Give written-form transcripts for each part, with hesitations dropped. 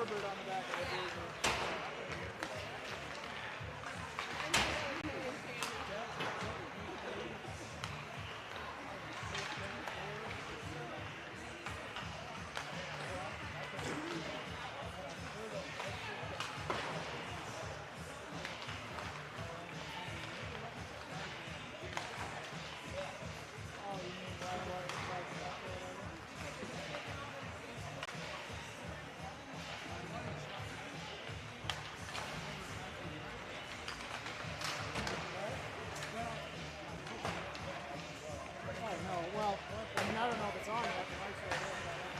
warbird on the back of the cruiser. Well, I mean, I don't know if it's on yet. The mic's right there, but I don't know.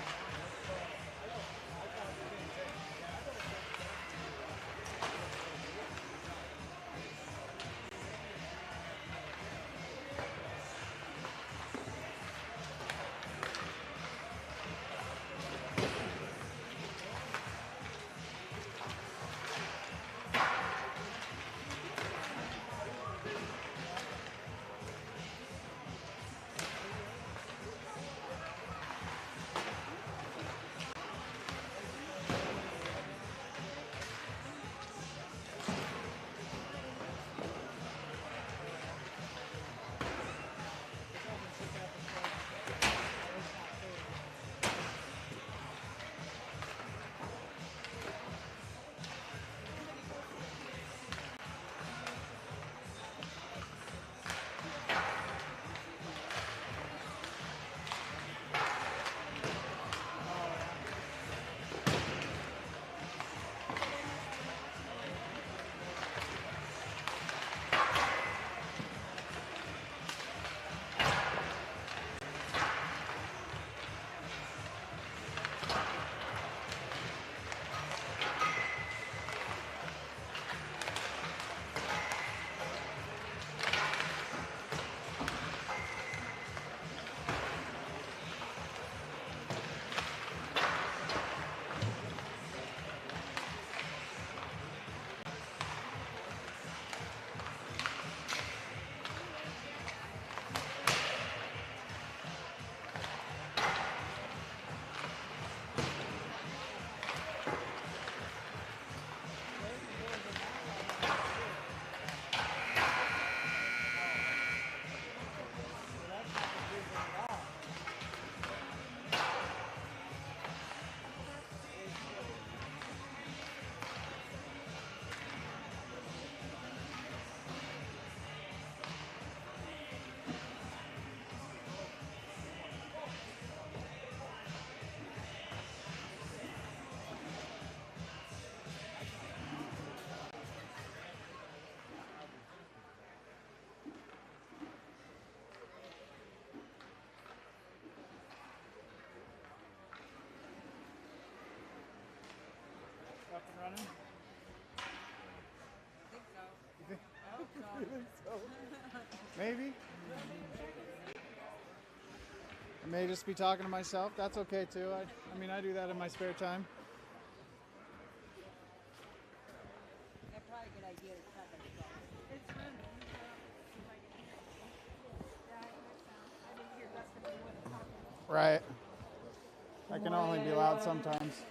Up and running? I think so. You think so? Maybe? I may just be talking to myself. That's okay too. I mean, I do that in my spare time. That's probably a good idea to cut them. It's good. I didn't hear Dustin talking. Right. I can only be loud sometimes.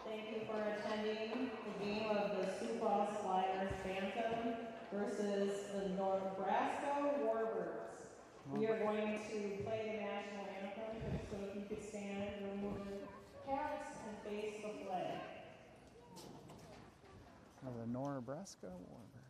Thank you for attending the game of the Sioux Falls Flyers Phantom versus the Nebraska Warbirds. We are going to play the national anthem, so if you could stand and remove your hats and face the flag. The Nebraska Warbirds.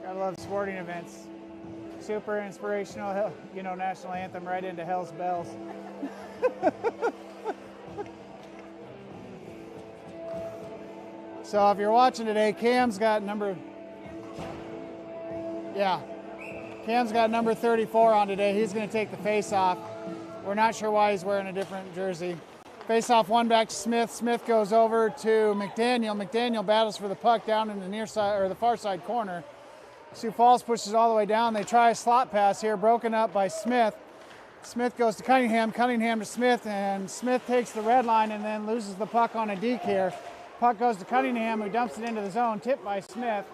Gotta love sporting events. Super inspirational, you know, national anthem right into Hell's Bells. So if you're watching today, Cam's got number 34 on today. He's going to take the face-off. We're not sure why he's wearing a different jersey. Face-off one back to Smith. Smith goes over to McDaniel. McDaniel battles for the puck down in the near side or the far side corner. Sioux Falls pushes all the way down. They try a slot pass here, broken up by Smith. Smith goes to Cunningham. Cunningham to Smith, and Smith takes the red line and then loses the puck on a deke here. Puck goes to Cunningham, who dumps it into the zone, tipped by Smith.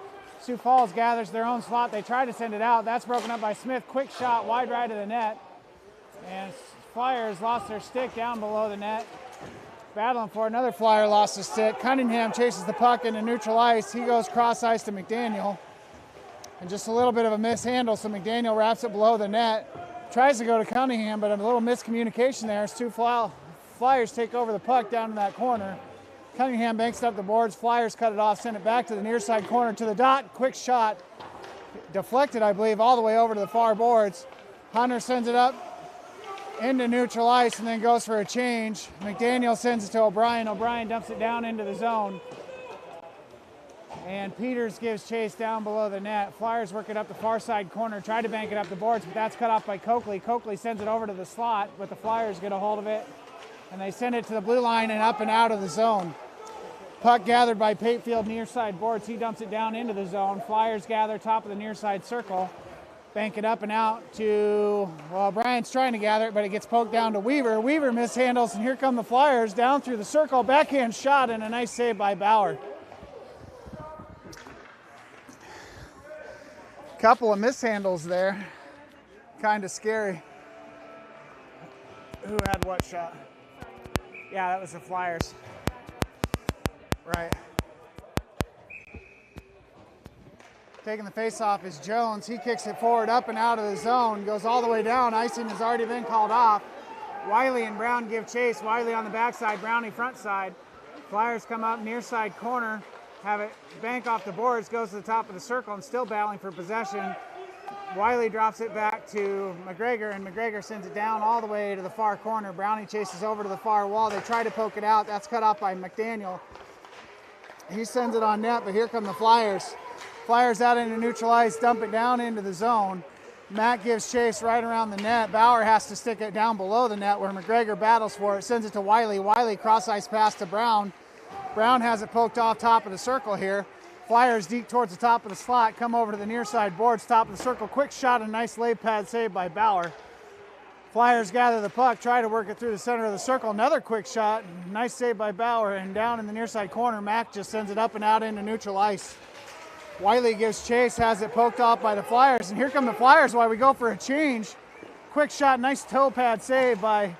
Sioux Falls gathers their own slot. They try to send it out. That's broken up by Smith. Quick shot, wide right of the net. And Flyers lost their stick down below the net. Battling for it. Another Flyer lost his stick. Cunningham chases the puck into neutral ice. He goes cross ice to McDaniel. And just a little bit of a mishandle, so McDaniel wraps it below the net. Tries to go to Cunningham, but a little miscommunication there. Sioux Flyers take over the puck down in that corner. Cunningham banks up the boards. Flyers cut it off, send it back to the near side corner to the dot. Quick shot. Deflected, I believe, all the way over to the far boards. Hunter sends it up into neutral ice and then goes for a change. McDaniel sends it to O'Brien. O'Brien dumps it down into the zone. And Peters gives chase down below the net. Flyers work it up the far side corner, try to bank it up the boards, but that's cut off by Coakley. Coakley sends it over to the slot, but the Flyers get a hold of it. And they send it to the blue line and up and out of the zone. Puck gathered by Patefield near side boards. He dumps it down into the zone. Flyers gather top of the near side circle. Bank it up and out to, well, Bryant's trying to gather it, but it gets poked down to Weaver. Weaver mishandles, and here come the Flyers down through the circle. Backhand shot and a nice save by Bauer. Couple of mishandles there. Kind of scary. Who had what shot? Yeah, that was the Flyers. Right. Taking the face-off is Jones. He kicks it forward up and out of the zone. Goes all the way down. Icing has already been called off. Wiley and Brown give chase. Wiley on the backside, Brownie front side. Flyers come up near side corner. Have it bank off the boards. Goes to the top of the circle and still battling for possession. Wiley drops it back to McGregor, and McGregor sends it down all the way to the far corner. Brownie chases over to the far wall. They try to poke it out. That's cut off by McDaniel. He sends it on net, but here come the Flyers. Flyers out into neutral ice, dump it down into the zone. Matt gives chase right around the net. Bauer has to stick it down below the net where McGregor battles for it. Sends it to Wiley. Wiley cross ice pass to Brown. Brown has it poked off top of the circle here. Flyers deep towards the top of the slot, come over to the near side boards, top of the circle. Quick shot and nice lay pad save by Bauer. Flyers gather the puck, try to work it through the center of the circle. Another quick shot, nice save by Bauer, and down in the near side corner, Mack just sends it up and out into neutral ice. Wiley gives chase, has it poked off by the Flyers, and here come the Flyers while we go for a change. Quick shot, nice toe pad save by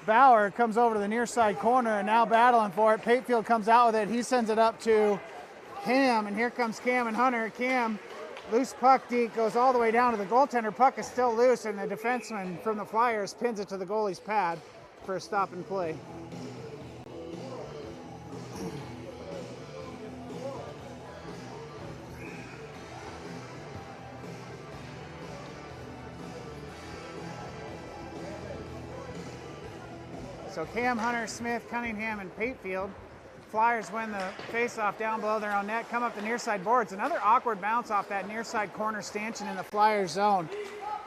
Bauer. Comes over to the near side corner and now battling for it. Patefield comes out with it. He sends it up to Cam, and here comes Cam and Hunter. Cam, loose puck deep, goes all the way down to the goaltender. Puck is still loose, and the defenseman from the Flyers pins it to the goalie's pad for a stop and play. So Cam, Hunter, Smith, Cunningham, and Patefield. Flyers win the face-off down below their own net, come up the near side boards. Another awkward bounce off that near side corner stanchion in the Flyers zone.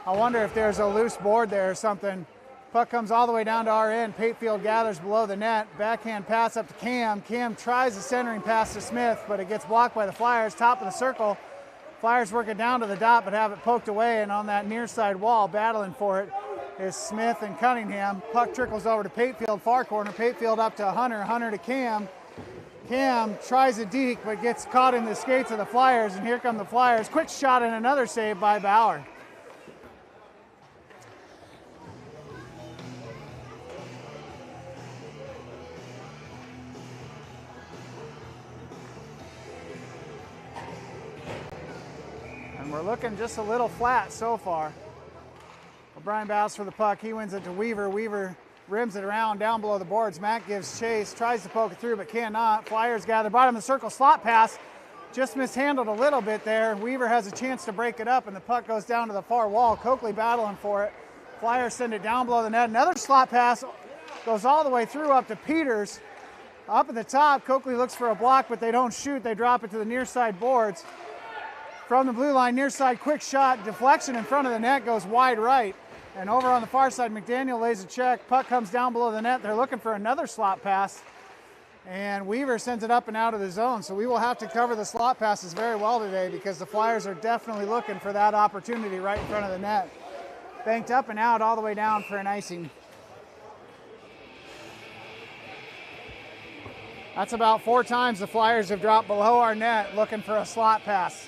I wonder if there's a loose board there or something. Puck comes all the way down to our end. Patefield gathers below the net. Backhand pass up to Cam. Cam tries a centering pass to Smith, but it gets blocked by the Flyers. Top of the circle. Flyers work it down to the dot, but have it poked away, and on that near side wall, battling for it, is Smith and Cunningham. Puck trickles over to Patefield, far corner. Patefield up to Hunter. Hunter to Cam. Cam tries a deke, but gets caught in the skates of the Flyers, and here come the Flyers. Quick shot and another save by Bauer. And we're looking just a little flat so far. O'Brien battles for the puck. He wins it to Weaver. Weaver rims it around down below the boards. Matt gives chase, tries to poke it through, but cannot. Flyers gather, bottom of the circle, slot pass. Just mishandled a little bit there. Weaver has a chance to break it up, and the puck goes down to the far wall. Coakley battling for it. Flyers send it down below the net. Another slot pass goes all the way through up to Peters. Up at the top, Coakley looks for a block, but they don't shoot. They drop it to the near side boards. From the blue line, near side, quick shot, deflection in front of the net, goes wide right. And over on the far side, McDaniel lays a check. Puck comes down below the net. They're looking for another slot pass. And Weaver sends it up and out of the zone. So we will have to cover the slot passes very well today because the Flyers are definitely looking for that opportunity right in front of the net. Banked up and out all the way down for an icing. That's about 4 times the Flyers have dropped below our net looking for a slot pass.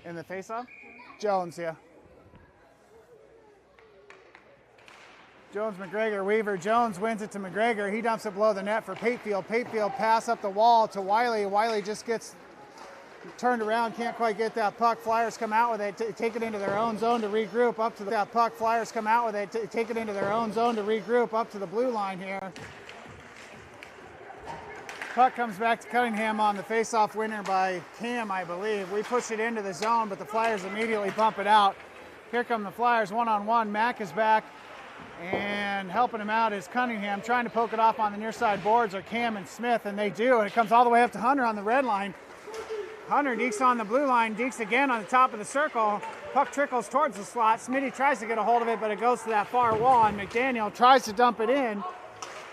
In the face-off? Jones, yeah. Jones, McGregor, Weaver. Jones wins it to McGregor. He dumps it below the net for Patefield. Patefield pass up the wall to Wiley. Wiley just gets turned around, can't quite get that puck. Flyers come out with it, take it into their own zone to regroup up to that puck. Flyers come out with it, take it into their own zone to regroup up to the blue line here. Puck comes back to Cunningham on the face-off winner by Cam, I believe. We push it into the zone, but the Flyers immediately bump it out. Here come the Flyers one-on-one. Mack is back, and helping him out is Cunningham, trying to poke it off on the near side boards are Cam and Smith, and they do, and it comes all the way up to Hunter on the red line. Hunter dekes on the blue line, dekes again on the top of the circle. Puck trickles towards the slot. Smitty tries to get a hold of it, but it goes to that far wall, and McDaniel tries to dump it in.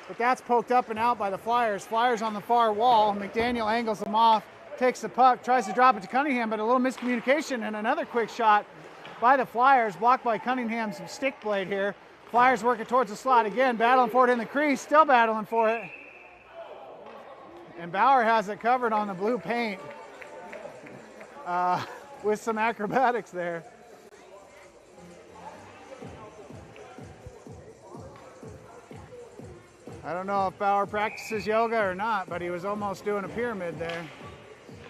But that's poked up and out by the Flyers. Flyers on the far wall. McDaniel angles them off, takes the puck, tries to drop it to Cunningham, but a little miscommunication and another quick shot by the Flyers, blocked by Cunningham's stick blade here. Flyers working towards the slot again, battling for it in the crease, still battling for it. And Bauer has it covered on the blue paint with some acrobatics there. I don't know if Bauer practices yoga or not, but he was almost doing a pyramid there.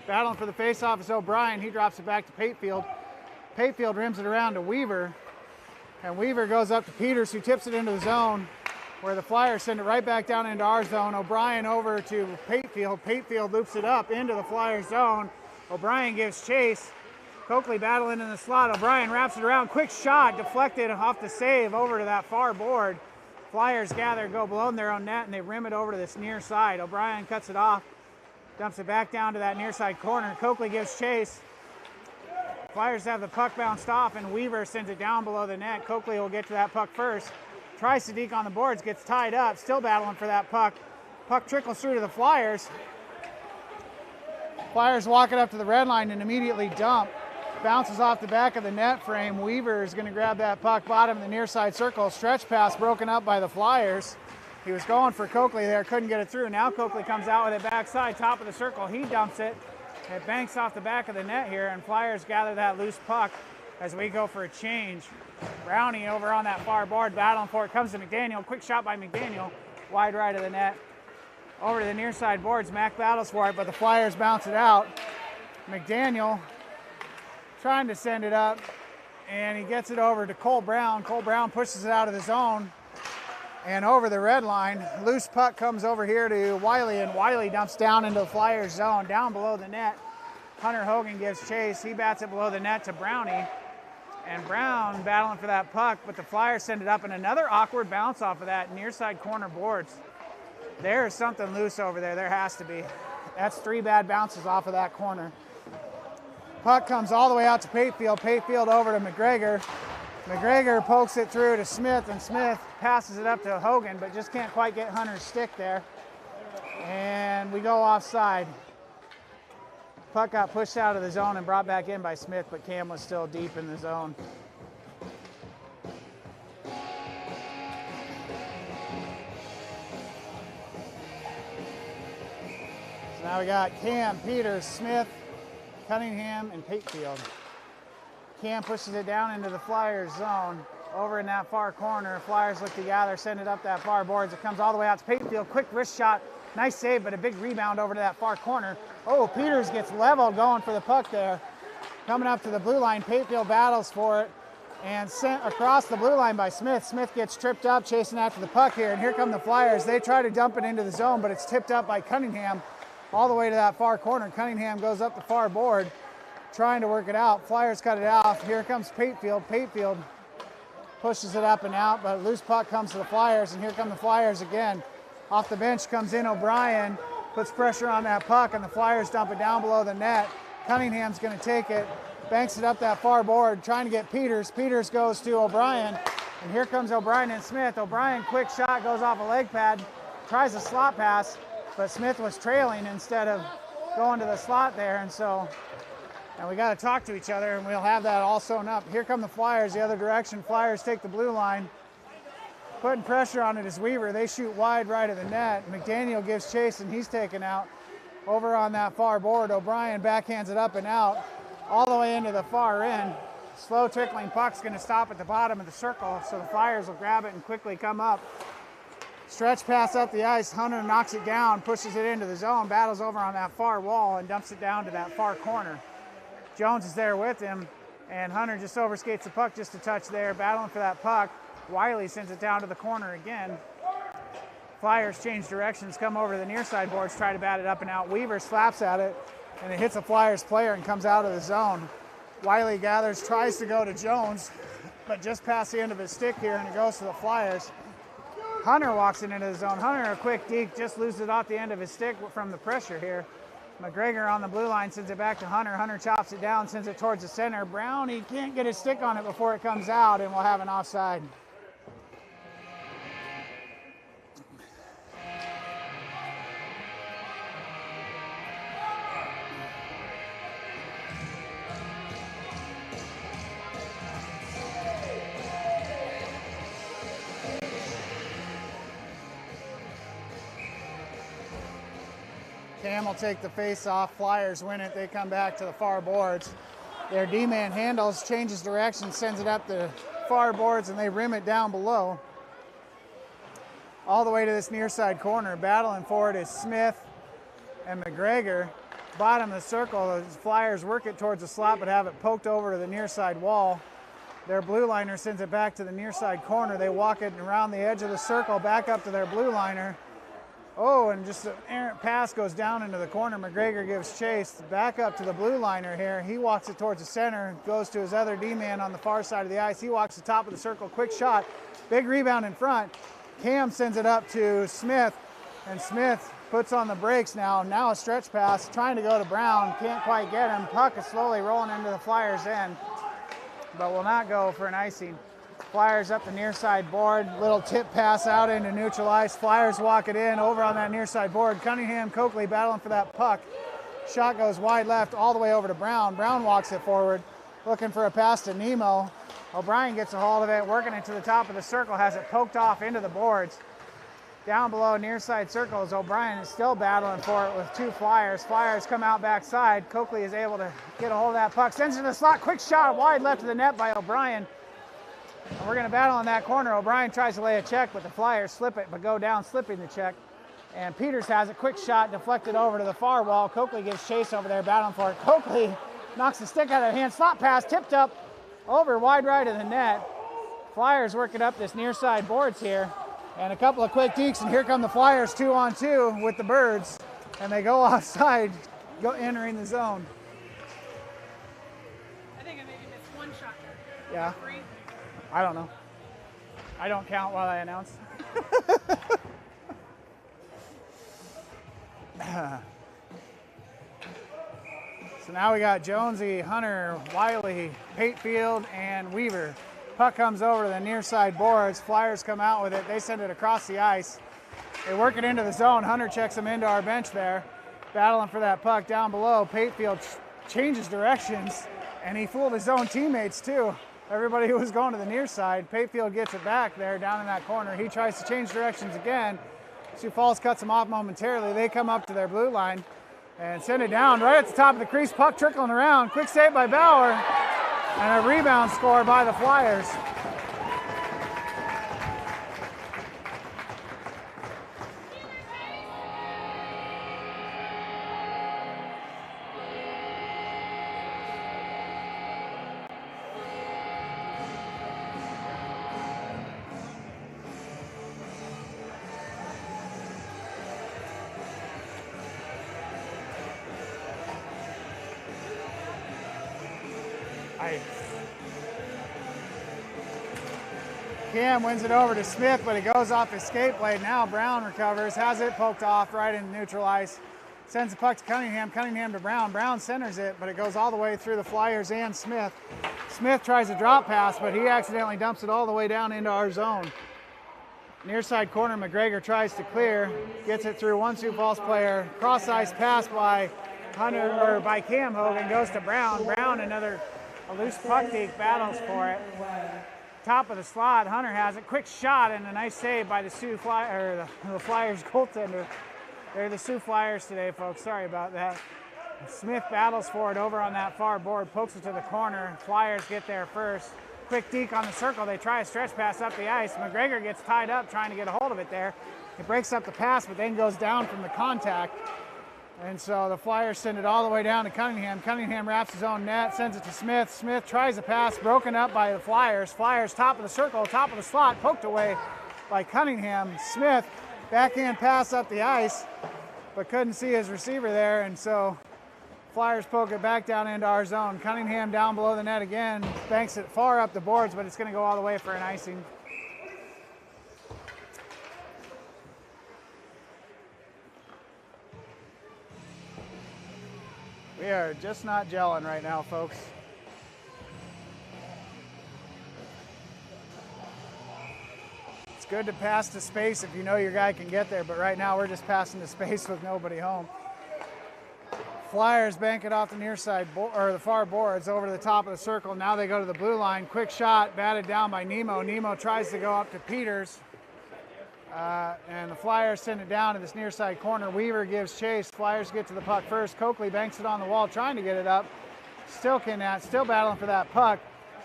Battling for the faceoff is O'Brien. He drops it back to Patefield. Patefield rims it around to Weaver. And Weaver goes up to Peters, who tips it into the zone, where the Flyers send it right back down into our zone. O'Brien over to Patefield. Patefield loops it up into the Flyers zone. O'Brien gives chase. Coakley battling in the slot. O'Brien wraps it around. Quick shot, deflected off the save over to that far board. Flyers gather, go below their own net, and they rim it over to this near side. O'Brien cuts it off, dumps it back down to that near side corner. Coakley gives chase. Flyers have the puck bounced off, and Weaver sends it down below the net. Coakley will get to that puck first. Tries to deke on the boards, gets tied up, still battling for that puck. Puck trickles through to the Flyers. Flyers walk it up to the red line and immediately dump. Bounces off the back of the net frame. Weaver is going to grab that puck bottom of the near side circle. Stretch pass broken up by the Flyers. He was going for Coakley there, couldn't get it through. Now Coakley comes out with it backside, top of the circle. He dumps it. It banks off the back of the net here, and Flyers gather that loose puck as we go for a change. Brownie over on that far board, battling for it. Comes to McDaniel. Quick shot by McDaniel. Wide right of the net. Over to the near side boards. Mack battles for it, but the Flyers bounce it out. McDaniel trying to send it up, and he gets it over to Cole Brown. Cole Brown pushes it out of the zone and over the red line. Loose puck comes over here to Wiley, and Wiley dumps down into the Flyers zone, down below the net. Hunter Hogan gives chase. He bats it below the net to Brownie, and Brown battling for that puck, but the Flyers send it up, and another awkward bounce off of that near side corner boards. There is something loose over there. There has to be. That's 3 bad bounces off of that corner. Puck comes all the way out to Patefield. Patefield over to McGregor. McGregor pokes it through to Smith, and Smith passes it up to Hogan, but just can't quite get Hunter's stick there. And we go offside. Puck got pushed out of the zone and brought back in by Smith, but Cam was still deep in the zone. So now we got Cam, Peters, Smith, Cunningham, and Patefield. Cam pushes it down into the Flyers zone. Over in that far corner, Flyers look to gather, send it up that far boards. It comes all the way out to Patefield. Quick wrist shot. Nice save, but a big rebound over to that far corner. Oh, Peters gets leveled going for the puck there. Coming up to the blue line, Patefield battles for it and sent across the blue line by Smith. Smith gets tripped up chasing after the puck here, and here come the Flyers. They try to dump it into the zone, but it's tipped up by Cunningham all the way to that far corner. Cunningham goes up the far board trying to work it out. Flyers cut it out. Here comes Patefield. Patefield pushes it up and out, but a loose puck comes to the Flyers, and here come the Flyers again. Off the bench comes in O'Brien, puts pressure on that puck, and the Flyers dump it down below the net. Cunningham's going to take it, banks it up that far board, trying to get Peters. Peters goes to O'Brien, and here comes O'Brien and Smith. O'Brien, quick shot, goes off a leg pad, tries a slot pass, but Smith was trailing instead of going to the slot there, and we got to talk to each other, and we'll have that all sewn up. Here come the Flyers the other direction. Flyers take the blue line. Putting pressure on it is Weaver. They shoot wide right of the net. McDaniel gives chase, and he's taken out. Over on that far board, O'Brien backhands it up and out, all the way into the far end. Slow trickling puck's going to stop at the bottom of the circle, so the Flyers will grab it and quickly come up. Stretch pass up the ice. Hunter knocks it down, pushes it into the zone, battles over on that far wall, and dumps it down to that far corner. Jones is there with him, and Hunter just overskates the puck just a touch there, battling for that puck. Wiley sends it down to the corner again. Flyers change directions, come over to the near side boards, try to bat it up and out. Weaver slaps at it, and it hits a Flyers player and comes out of the zone. Wiley gathers, tries to go to Jones, but just past the end of his stick here, and it goes to the Flyers. Hunter walks it into the zone. Hunter, a quick deke, just loses it off the end of his stick from the pressure here. McGregor on the blue line sends it back to Hunter. Hunter chops it down, sends it towards the center. Brown, he can't get his stick on it before it comes out, and we'll have an offside. Cam will take the face off. Flyers win it. They come back to the far boards. Their D-man handles, changes direction, sends it up the far boards, and they rim it down below. All the way to this near side corner. Battling for it is Smith and McGregor. Bottom of the circle, the Flyers work it towards the slot, but have it poked over to the near side wall. Their blue liner sends it back to the near side corner. They walk it around the edge of the circle, back up to their blue liner. Oh, and just an errant pass goes down into the corner. McGregor gives chase. Back up to the blue liner here. He walks it towards the center, goes to his other D-man on the far side of the ice. He walks the top of the circle, quick shot, big rebound in front. Cam sends it up to Smith, and Smith puts on the brakes now. Now a stretch pass, trying to go to Brown. Can't quite get him. Puck is slowly rolling into the Flyers' end, but will not go for an icing. Flyers up the near side board, little tip pass out into neutral ice. Flyers walk it in over on that near side board. Cunningham, Coakley battling for that puck. Shot goes wide left all the way over to Brown. Brown walks it forward, looking for a pass to Nemo. O'Brien gets a hold of it, working it to the top of the circle, has it poked off into the boards. Down below near side circles, O'Brien is still battling for it with two Flyers. Flyers come out backside. Coakley is able to get a hold of that puck, sends it to the slot, quick shot wide left of the net by O'Brien. And we're going to battle in that corner. O'Brien tries to lay a check, but the Flyers slip it, but go down slipping the check. And Peters has a quick shot deflected over to the far wall. Coakley gives chase over there, battling for it. Coakley knocks the stick out of their hand. Slot pass, tipped up over wide right of the net. Flyers working up this near side boards here. And a couple of quick dekes, and here come the Flyers 2-on-2 with the Birds. And they go offside, entering the zone. I think I maybe missed one shot there. Yeah. Three. I don't know. I don't count while I announce. So now we got Jonesy, Hunter, Wiley, Patefield, and Weaver. Puck comes over to the near side boards. Flyers come out with it. They send it across the ice. They work it into the zone. Hunter checks them into our bench there. Battling for that puck down below. Patefield changes directions, and he fooled his own teammates too. Everybody who was going to the near side. Patefield gets it back there down in that corner. He tries to change directions again. Sioux Falls cuts him off momentarily. They come up to their blue line and send it down right at the top of the crease. Puck trickling around. Quick save by Bauer, and a rebound score by the Flyers. Cam wins it over to Smith, but it goes off his skate blade. Now Brown recovers, has it poked off right in neutral ice. Sends the puck to Cunningham, Cunningham to Brown. Brown centers it, but it goes all the way through the Flyers and Smith. Smith tries a drop pass, but he accidentally dumps it all the way down into our zone. Near side corner, McGregor tries to clear, gets it through one Sioux Falls player. Cross ice pass by by Cam Hogan goes to Brown. Brown, a loose puck deke, battles for it. Top of the slot, Hunter has it. Quick shot and a nice save by the the Flyers goaltender. They're the Sioux Flyers today, folks. Sorry about that. Smith battles for it over on that far board, pokes it to the corner. Flyers get there first. Quick deke on the circle. They try a stretch pass up the ice. McGregor gets tied up trying to get a hold of it there. It breaks up the pass, but then goes down from the contact. And so the Flyers send it all the way down to Cunningham. Cunningham wraps his own net, sends it to Smith. Smith tries a pass, broken up by the Flyers. Flyers top of the circle, top of the slot, poked away by Cunningham. Smith, backhand pass up the ice, but couldn't see his receiver there, and so Flyers poke it back down into our zone. Cunningham down below the net again, banks it far up the boards, but it's going to go all the way for an icing. We are just not gelling right now, folks. It's good to pass to space if you know your guy can get there, but right now we're just passing to space with nobody home. Flyers bank it off the near side, or the far boards over to the top of the circle. Now they go to the blue line. Quick shot, batted down by Nemo. Nemo tries to go up to Peters. And the Flyers send it down to this near side corner. Weaver gives chase. Flyers get to the puck first. Coakley banks it on the wall, trying to get it up. Still battling for that puck.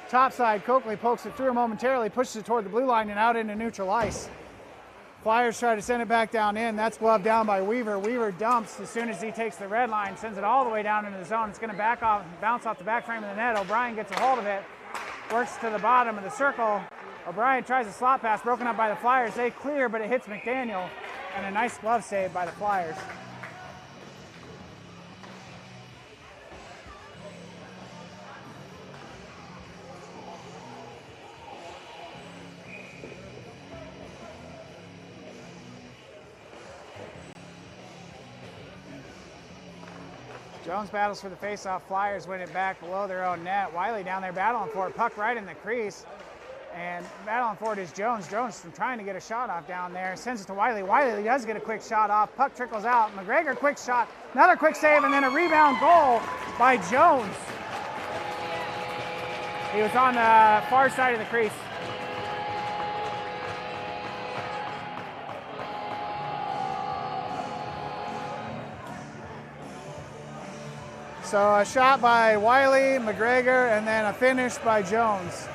Top side, Coakley pokes it through momentarily, pushes it toward the blue line and out into neutral ice. Flyers try to send it back down in. That's gloved down by Weaver. Weaver dumps as soon as he takes the red line, sends it all the way down into the zone. It's going to bounce off the back frame of the net. O'Brien gets a hold of it, works to the bottom of the circle. O'Brien tries a slot pass, broken up by the Flyers. They clear, but it hits McDaniel, and a nice glove save by the Flyers. Jones battles for the faceoff. Flyers win it back below their own net. Wiley down there battling for it. Puck right in the crease. And battling for it is Jones. Jones trying to get a shot off down there. Sends it to Wiley. Wiley does get a quick shot off. Puck trickles out. McGregor, quick shot. Another quick save, and then a rebound goal by Jones. He was on the far side of the crease. So a shot by Wiley, McGregor, and then a finish by Jones.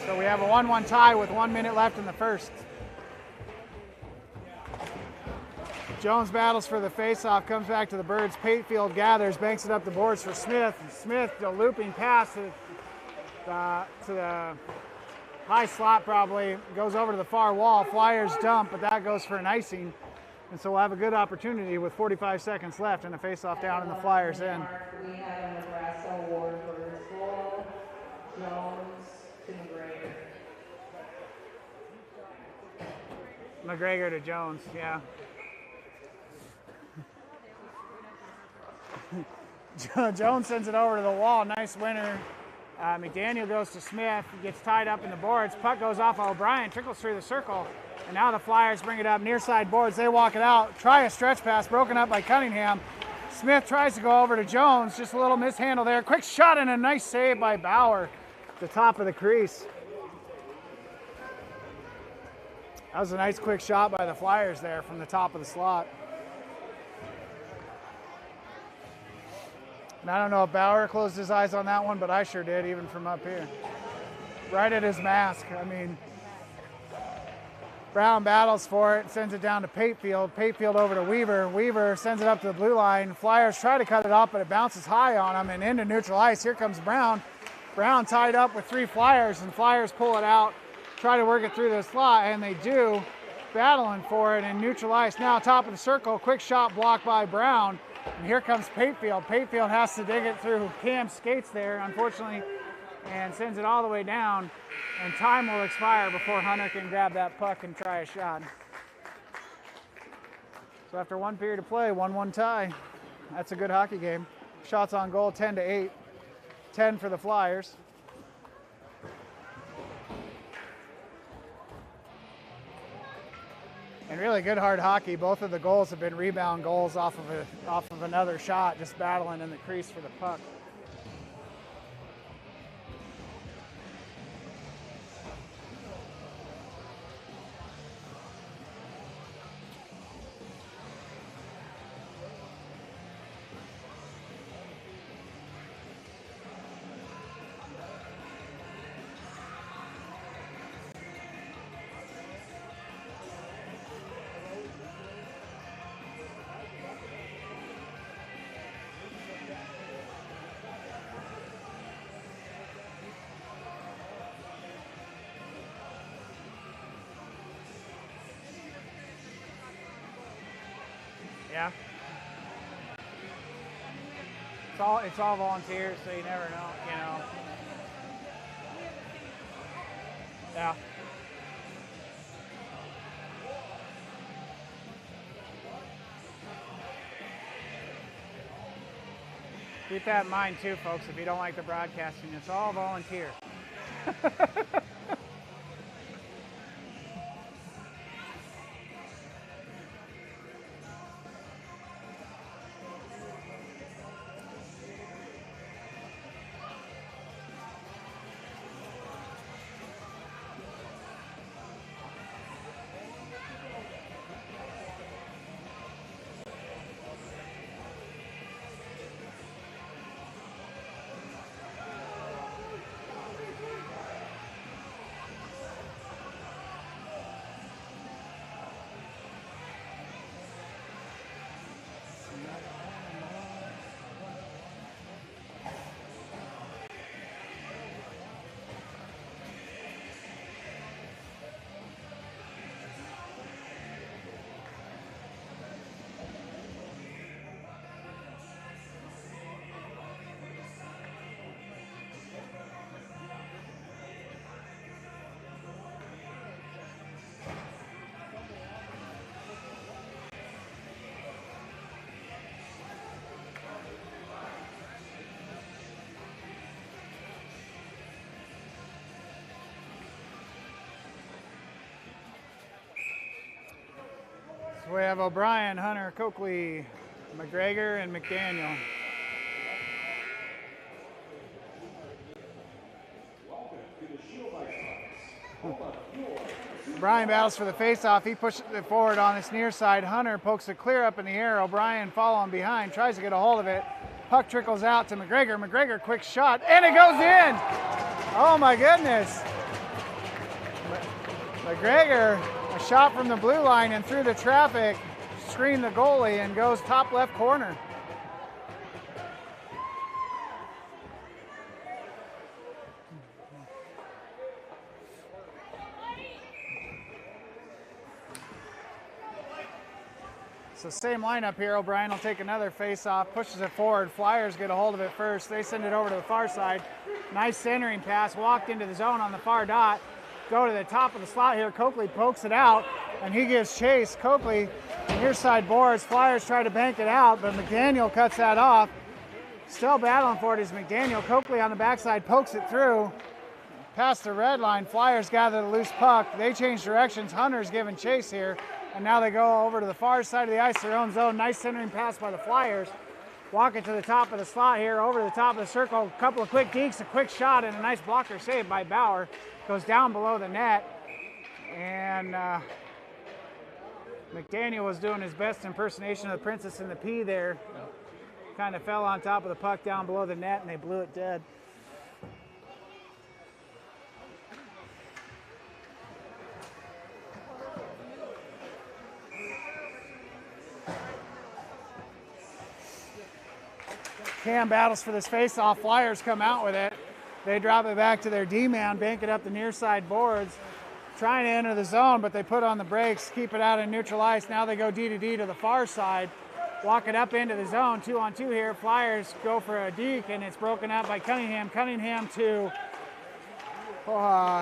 So we have a 1-1 tie with 1 minute left in the first. Jones battles for the faceoff, comes back to the Birds. Patefield gathers, banks it up the boards for Smith. Smith, a looping pass to the high slot probably, goes over to the far wall. Flyers dump, but that goes for an icing. And so we'll have a good opportunity with 45 seconds left and a faceoff down in the Flyers' end. We have a Nebraska award for goal, Jones to McGregor. McGregor to Jones, yeah. Jones sends it over to the wall. Nice winner. McDaniel goes to Smith. He gets tied up in the boards. Puck goes off of O'Brien, trickles through the circle. And now the Flyers bring it up near side boards. They walk it out. Try a stretch pass, broken up by Cunningham. Smith tries to go over to Jones. Just a little mishandle there. Quick shot and a nice save by Bauer at the top of the crease. That was a nice quick shot by the Flyers there from the top of the slot. And I don't know if Bauer closed his eyes on that one, but I sure did, even from up here. Right at his mask. I mean, Brown battles for it, sends it down to Patefield. Patefield over to Weaver. Weaver sends it up to the blue line. Flyers try to cut it off, but it bounces high on him and into neutral ice. Here comes Brown. Brown tied up with 3 Flyers, and Flyers pull it out, try to work it through the slot, and they do, battling for it in neutral ice. Now top of the circle, quick shot blocked by Brown. And here comes Patefield. Patefield has to dig it through Cam's skates there, unfortunately, and sends it all the way down. And time will expire before Hunter can grab that puck and try a shot. So after 1 period of play, 1-1 tie. That's a good hockey game. Shots on goal, 10-8. 10 for the Flyers. And really good hard hockey. Both of the goals have been rebound goals off of another shot, just battling in the crease for the puck. Yeah. It's all volunteers, so you never know, you know. Yeah. Keep that in mind too, folks, if you don't like the broadcasting. It's all volunteer. So we have O'Brien, Hunter, Coakley, McGregor, and McDaniel. O'Brien battles for the faceoff. He pushes it forward on this near side. Hunter pokes it clear up in the air. O'Brien following behind, tries to get a hold of it. Puck trickles out to McGregor. McGregor, quick shot, and it goes in. Oh my goodness. McGregor, a shot from the blue line and through the traffic, screened the goalie and goes top left corner. So same lineup here. O'Brien will take another face-off, pushes it forward. Flyers get a hold of it first. They send it over to the far side. Nice centering pass, walked into the zone on the far dot. Go to the top of the slot here. Coakley pokes it out, and he gives chase. Coakley, near side boards. Flyers try to bank it out, but McDaniel cuts that off. Still battling for it is McDaniel. Coakley on the backside pokes it through. Past the red line. Flyers gather the loose puck. They change directions. Hunter's giving chase here. And now they go over to the far side of the ice, their own zone. Nice centering pass by the Flyers. Walk it to the top of the slot here, over to the top of the circle. A couple of quick dekes, a quick shot, and a nice blocker save by Bauer. Goes down below the net. And McDaniel was doing his best impersonation of the Princess and the Pea there. Kind of fell on top of the puck down below the net, and they blew it dead. Cam battles for this face-off. Flyers come out with it. They drop it back to their D-man, bank it up the near side boards, trying to enter the zone, but they put on the brakes, keep it out in neutral ice. Now they go D to D to the far side. walk it up into the zone. 2-on-2 here. Flyers go for a deke, and it's broken up by Cunningham. Cunningham to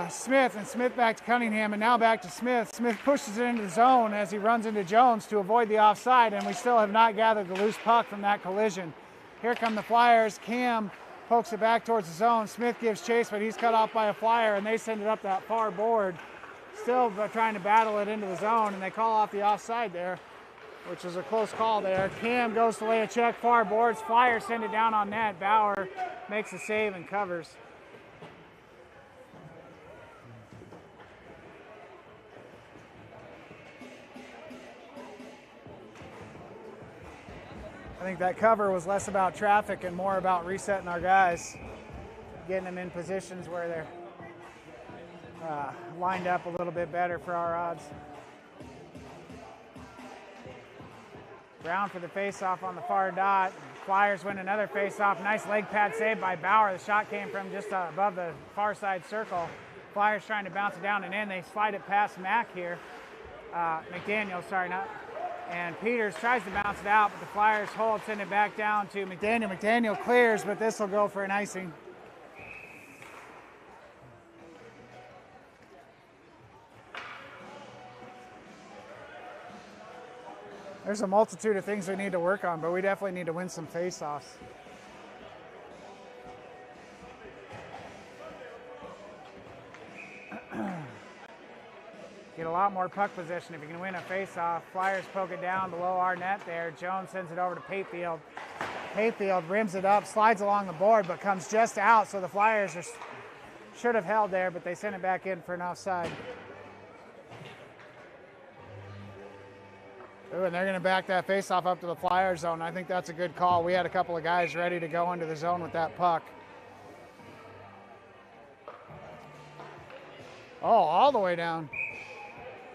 Smith, and Smith back to Cunningham, and now back to Smith. Smith pushes it into the zone as he runs into Jones to avoid the offside, and we still have not gathered the loose puck from that collision. Here come the Flyers. Cam pokes it back towards the zone. Smith gives chase, but he's cut off by a Flyer, and they send it up that far board. Still trying to battle it into the zone, and they call off the offside there, which is a close call there. Cam goes to lay a check, far boards. Flyers send it down on net. Bauer makes a save and covers. I think that cover was less about traffic and more about resetting our guys, getting them in positions where they're lined up a little bit better for our odds. Brown for the faceoff on the far dot. Flyers win another faceoff. Nice leg pad save by Bauer. The shot came from just above the far side circle. Flyers trying to bounce it down and in. They slide it past Mack here. McDaniel, sorry, not. And Peters tries to bounce it out, but the Flyers hold, send it back down to McDaniel. McDaniel clears, but this will go for an icing. There's a multitude of things we need to work on, but we definitely need to win some face-offs. Get a lot more puck possession if you can win a face-off. Flyers poke it down below our net there. Jones sends it over to Payfield. Payfield rims it up, slides along the board, but comes just out, so the Flyers should have held there, but they send it back in for an offside. Ooh, and they're going to back that face-off up to the Flyers zone. I think that's a good call. We had a couple of guys ready to go into the zone with that puck. Oh, all the way down.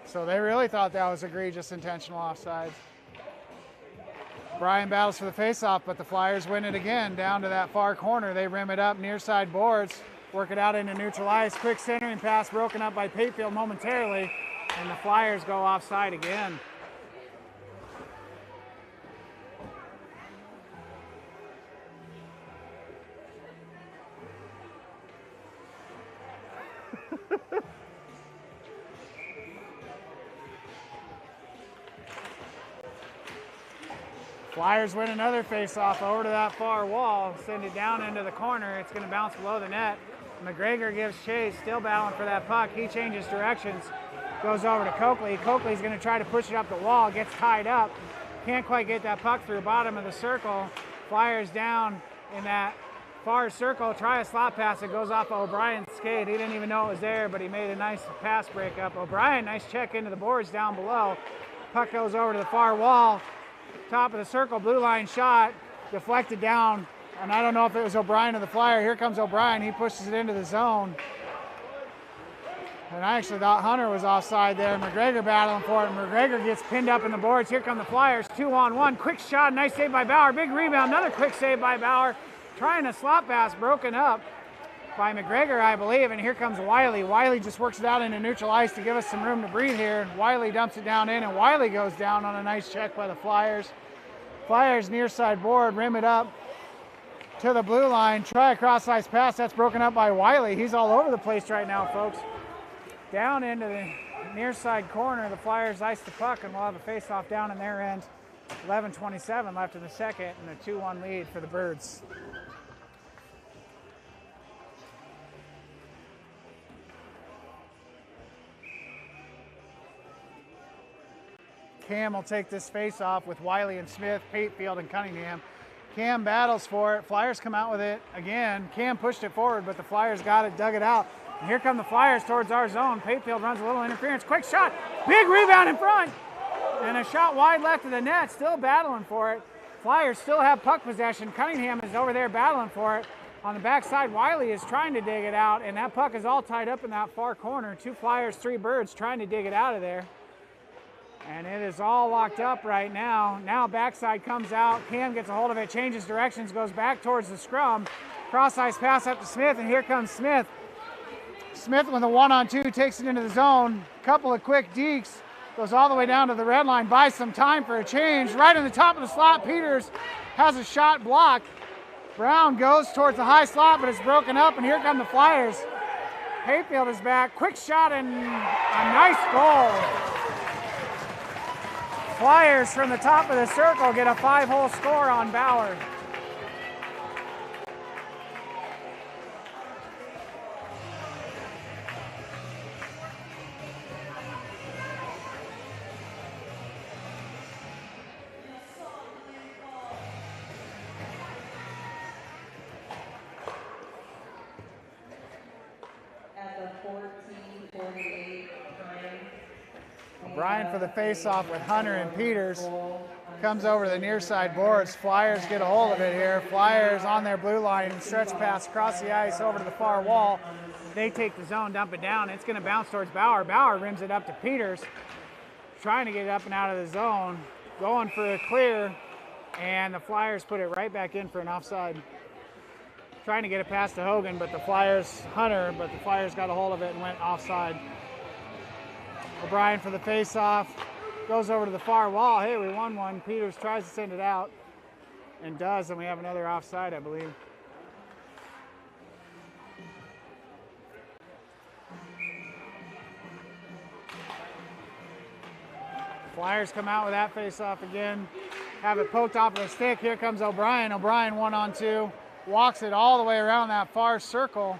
So they really thought that was egregious intentional offsides. Bryan battles for the faceoff, but the Flyers win it again down to that far corner. They rim it up near side boards, work it out into neutral ice. Quick centering pass broken up by Payfield momentarily, and the Flyers go offside again. Flyers win another faceoff over to that far wall, send it down into the corner. It's going to bounce below the net. McGregor gives chase, still battling for that puck. He changes directions, goes over to Coakley. Coakley's going to try to push it up the wall, gets tied up. Can't quite get that puck through the bottom of the circle. Flyers down in that far circle, try a slot pass. It goes off of O'Brien's skate. He didn't even know it was there, but he made a nice pass breakup. O'Brien, nice check into the boards down below. Puck goes over to the far wall. Top of the circle, blue line shot, deflected down, and I don't know if it was O'Brien or the Flyer. Here comes O'Brien, he pushes it into the zone. And I actually thought Hunter was offside there. McGregor battling for it, and McGregor gets pinned up in the boards. Here come the Flyers, 2-on-1, quick shot, nice save by Bauer, big rebound, another quick save by Bauer. Trying a slot pass, broken up by McGregor, I believe, and here comes Wiley. Wiley just works it out into neutral ice to give us some room to breathe here. Wiley dumps it down in, and Wiley goes down on a nice check by the Flyers. Flyers near side board, rim it up to the blue line. Try a cross-ice pass, that's broken up by Wiley. He's all over the place right now, folks. Down into the near side corner, the Flyers ice the puck, and we'll have a face-off down in their end. 11:27 left in the second, and a 2-1 lead for the Birds. Cam will take this face-off with Wiley and Smith, Patefield and Cunningham. Cam battles for it. Flyers come out with it again. Cam pushed it forward, but the Flyers got it, dug it out. And here come the Flyers towards our zone. Patefield runs a little interference. Quick shot. Big rebound in front. And a shot wide left of the net. Still battling for it. Flyers still have puck possession. Cunningham is over there battling for it. On the backside, Wiley is trying to dig it out, and that puck is all tied up in that far corner. 2 Flyers, 3 Birds trying to dig it out of there. And it is all locked up right now. Now backside comes out. Cam gets a hold of it, changes directions, goes back towards the scrum. Cross-ice pass up to Smith, and here comes Smith. Smith with a 1-on-2 takes it into the zone. Couple of quick dekes. Goes all the way down to the red line, buys some time for a change. Right in the top of the slot, Peters has a shot blocked. Brown goes towards the high slot, but it's broken up, and here come the Flyers. Hayfield is back, quick shot, and a nice goal. Flyers from the top of the circle get a 5-hole score on Bauer. O'Brien for the face-off with Hunter and Peters. Comes over to the near side boards. Flyers get a hold of it here. Flyers on their blue line and stretch pass across the ice over to the far wall. They take the zone, dump it down. It's going to bounce towards Bauer. Bauer rims it up to Peters. Trying to get it up and out of the zone. Going for a clear. And the Flyers put it right back in for an offside. Trying to get it past to Hogan, but the Flyers got a hold of it and went offside. O'Brien for the face-off. Goes over to the far wall. Hey, we won one. Peters tries to send it out and does, and we have another offside, I believe. Flyers come out with that face-off again. Have it poked off of the stick. Here comes O'Brien. O'Brien 1-on-2. Walks it all the way around that far circle.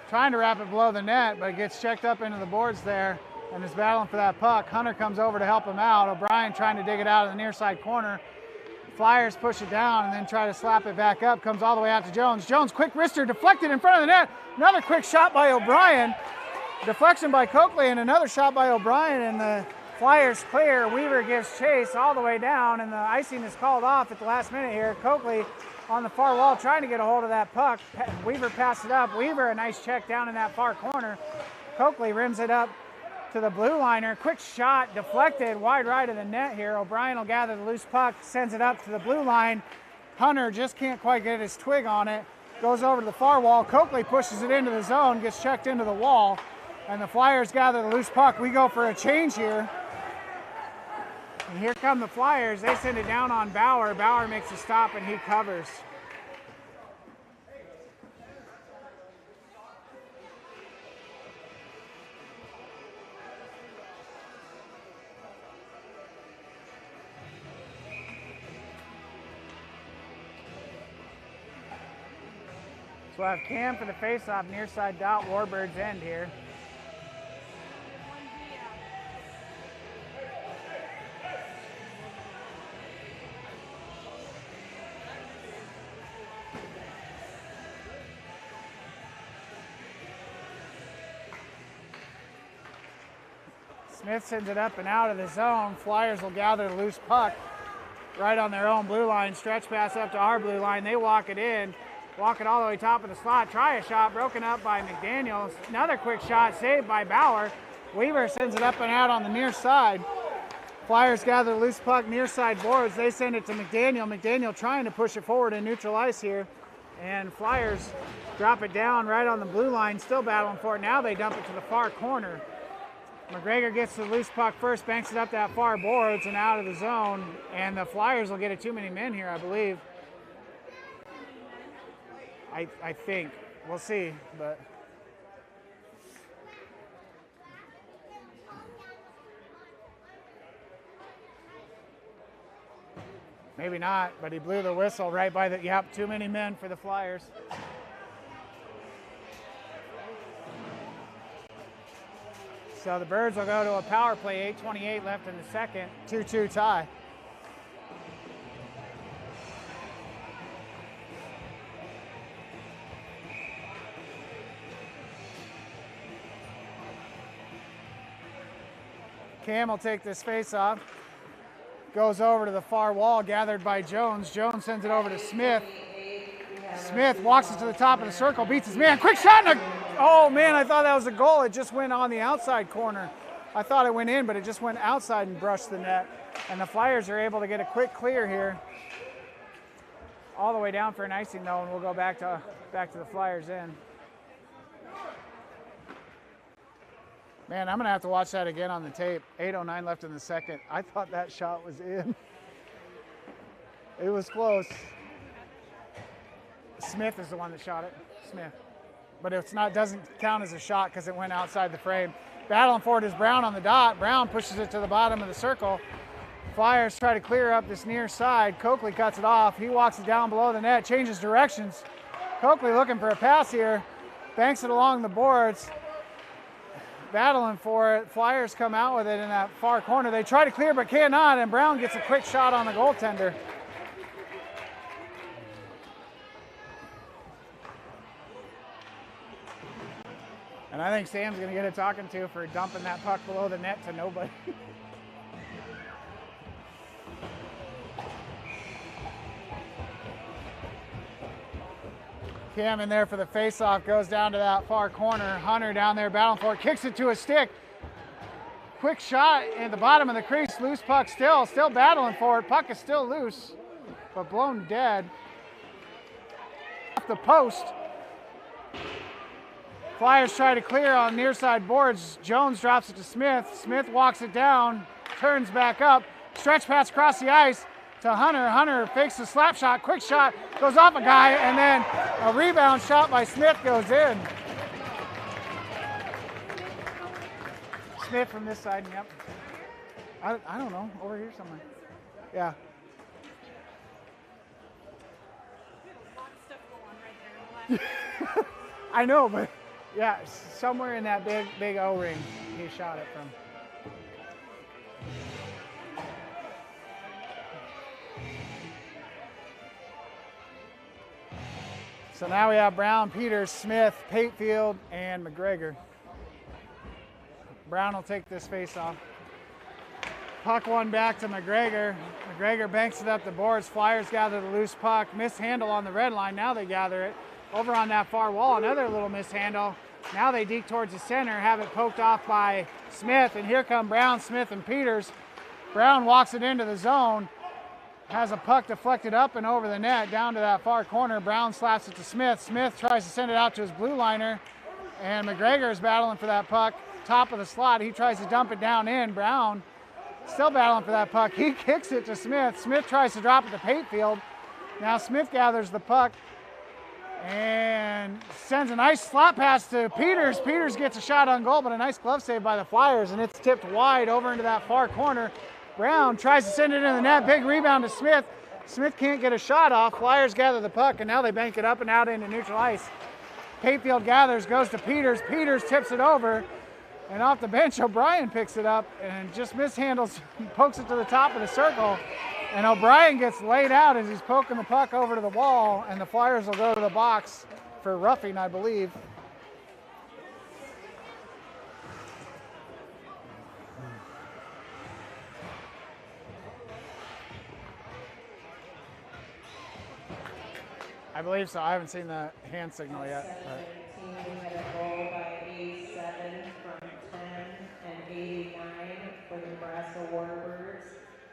Trying to wrap it below the net, but it gets checked up into the boards there and is battling for that puck. Hunter comes over to help him out. O'Brien trying to dig it out of the near side corner. Flyers push it down and then try to slap it back up. Comes all the way out to Jones. Jones, quick wrister, deflected in front of the net. Another quick shot by O'Brien. Deflection by Coakley and another shot by O'Brien, and the Flyers clear. Weaver gives chase all the way down, and the icing is called off at the last minute here. Coakley on the far wall trying to get a hold of that puck. Weaver passed it up. Weaver, a nice check down in that far corner. Coakley rims it up to the blue liner. Quick shot, deflected, wide right of the net here. O'Brien will gather the loose puck, sends it up to the blue line. Hunter just can't quite get his twig on it. Goes over to the far wall. Coakley pushes it into the zone, gets checked into the wall, and the Flyers gather the loose puck. We go for a change here. And here come the Flyers. They send it down on Bauer. Bauer makes a stop and he covers. So we'll have Cam for the faceoff, near side dot, Warbird's end here. Smith sends it up and out of the zone. Flyers will gather the loose puck right on their own blue line. Stretch pass up to our blue line. They walk it in. Walk it all the way top of the slot. Try a shot, broken up by McDaniels. Another quick shot, saved by Bauer. Weaver sends it up and out on the near side. Flyers gather the loose puck near side boards. They send it to McDaniel. McDaniel trying to push it forward in neutral ice here. And Flyers drop it down right on the blue line, still battling for it. Now they dump it to the far corner. McGregor gets the loose puck first, banks it up that far boards and out of the zone. And the Flyers will get a too many men here, I believe. I think. We'll see, but maybe not, but he blew the whistle right by the, yep, too many men for the Flyers. So the Birds will go to a power play, 8:28 left in the second, 2-2 tie. Cam will take this face off. Goes over to the far wall, gathered by Jones. Jones sends it over to Smith. Smith walks it to the top of the circle, beats his man. Quick shot! And oh man, I thought that was a goal. It just went on the outside corner. I thought it went in, but it just went outside and brushed the net. And the Flyers are able to get a quick clear here. All the way down for an icing though, and we'll go back to the Flyers end. Man, I'm going to have to watch that again on the tape. 8:09 left in the second. I thought that shot was in. It was close. Smith is the one that shot it. Smith. But it's not, doesn't count as a shot because it went outside the frame. Battling for it is Brown on the dot. Brown pushes it to the bottom of the circle. Flyers try to clear up this near side. Coakley cuts it off. He walks it down below the net, changes directions. Coakley looking for a pass here. Banks it along the boards. Battling for it. Flyers come out with it in that far corner. They try to clear but cannot, and Brown gets a quick shot on the goaltender. And I think Sam's going to get a talking to for dumping that puck below the net to nobody. Cam in there for the faceoff, goes down to that far corner. Hunter down there battling for it, kicks it to a stick. Quick shot at the bottom of the crease, loose puck still battling for it. Puck is still loose, but blown dead. Off the post. Flyers try to clear on near side boards. Jones drops it to Smith. Smith walks it down, turns back up, stretch pass across the ice to Hunter. Hunter fakes a slap shot, quick shot, goes off a guy, and then a rebound shot by Smith goes in. Smith from this side, yep. I don't know, over here somewhere. Yeah. I know, but yeah, somewhere in that big O-ring he shot it from. So now we have Brown, Peters, Smith, Patefield, and McGregor. Brown will take this face off. Puck one back to McGregor. McGregor banks it up the boards. Flyers gather the loose puck. Mishandle on the red line. Now they gather it. Over on that far wall, another little mishandle. Now they deke towards the center, have it poked off by Smith, and here come Brown, Smith, and Peters. Brown walks it into the zone, has a puck deflected up and over the net, down to that far corner. Brown slaps it to Smith. Smith tries to send it out to his blue liner, and McGregor is battling for that puck, top of the slot. He tries to dump it down in. Brown still battling for that puck. He kicks it to Smith. Smith tries to drop it to Patefield. Now Smith gathers the puck and sends a nice slot pass to Peters. Peters gets a shot on goal, but a nice glove save by the Flyers, and it's tipped wide over into that far corner. Brown tries to send it in the net. Big rebound to Smith. Smith can't get a shot off. Flyers gather the puck, and now they bank it up and out into neutral ice. Patefield gathers, goes to Peters. Peters tips it over, and off the bench, O'Brien picks it up and just mishandles, pokes it to the top of the circle. And O'Brien gets laid out as he's poking the puck over to the wall, and the Flyers will go to the box for roughing, I believe. I believe so. I haven't seen the hand signal yet. Team had a goal by 87 from 10 and 89 for the Nebraska Warbirds.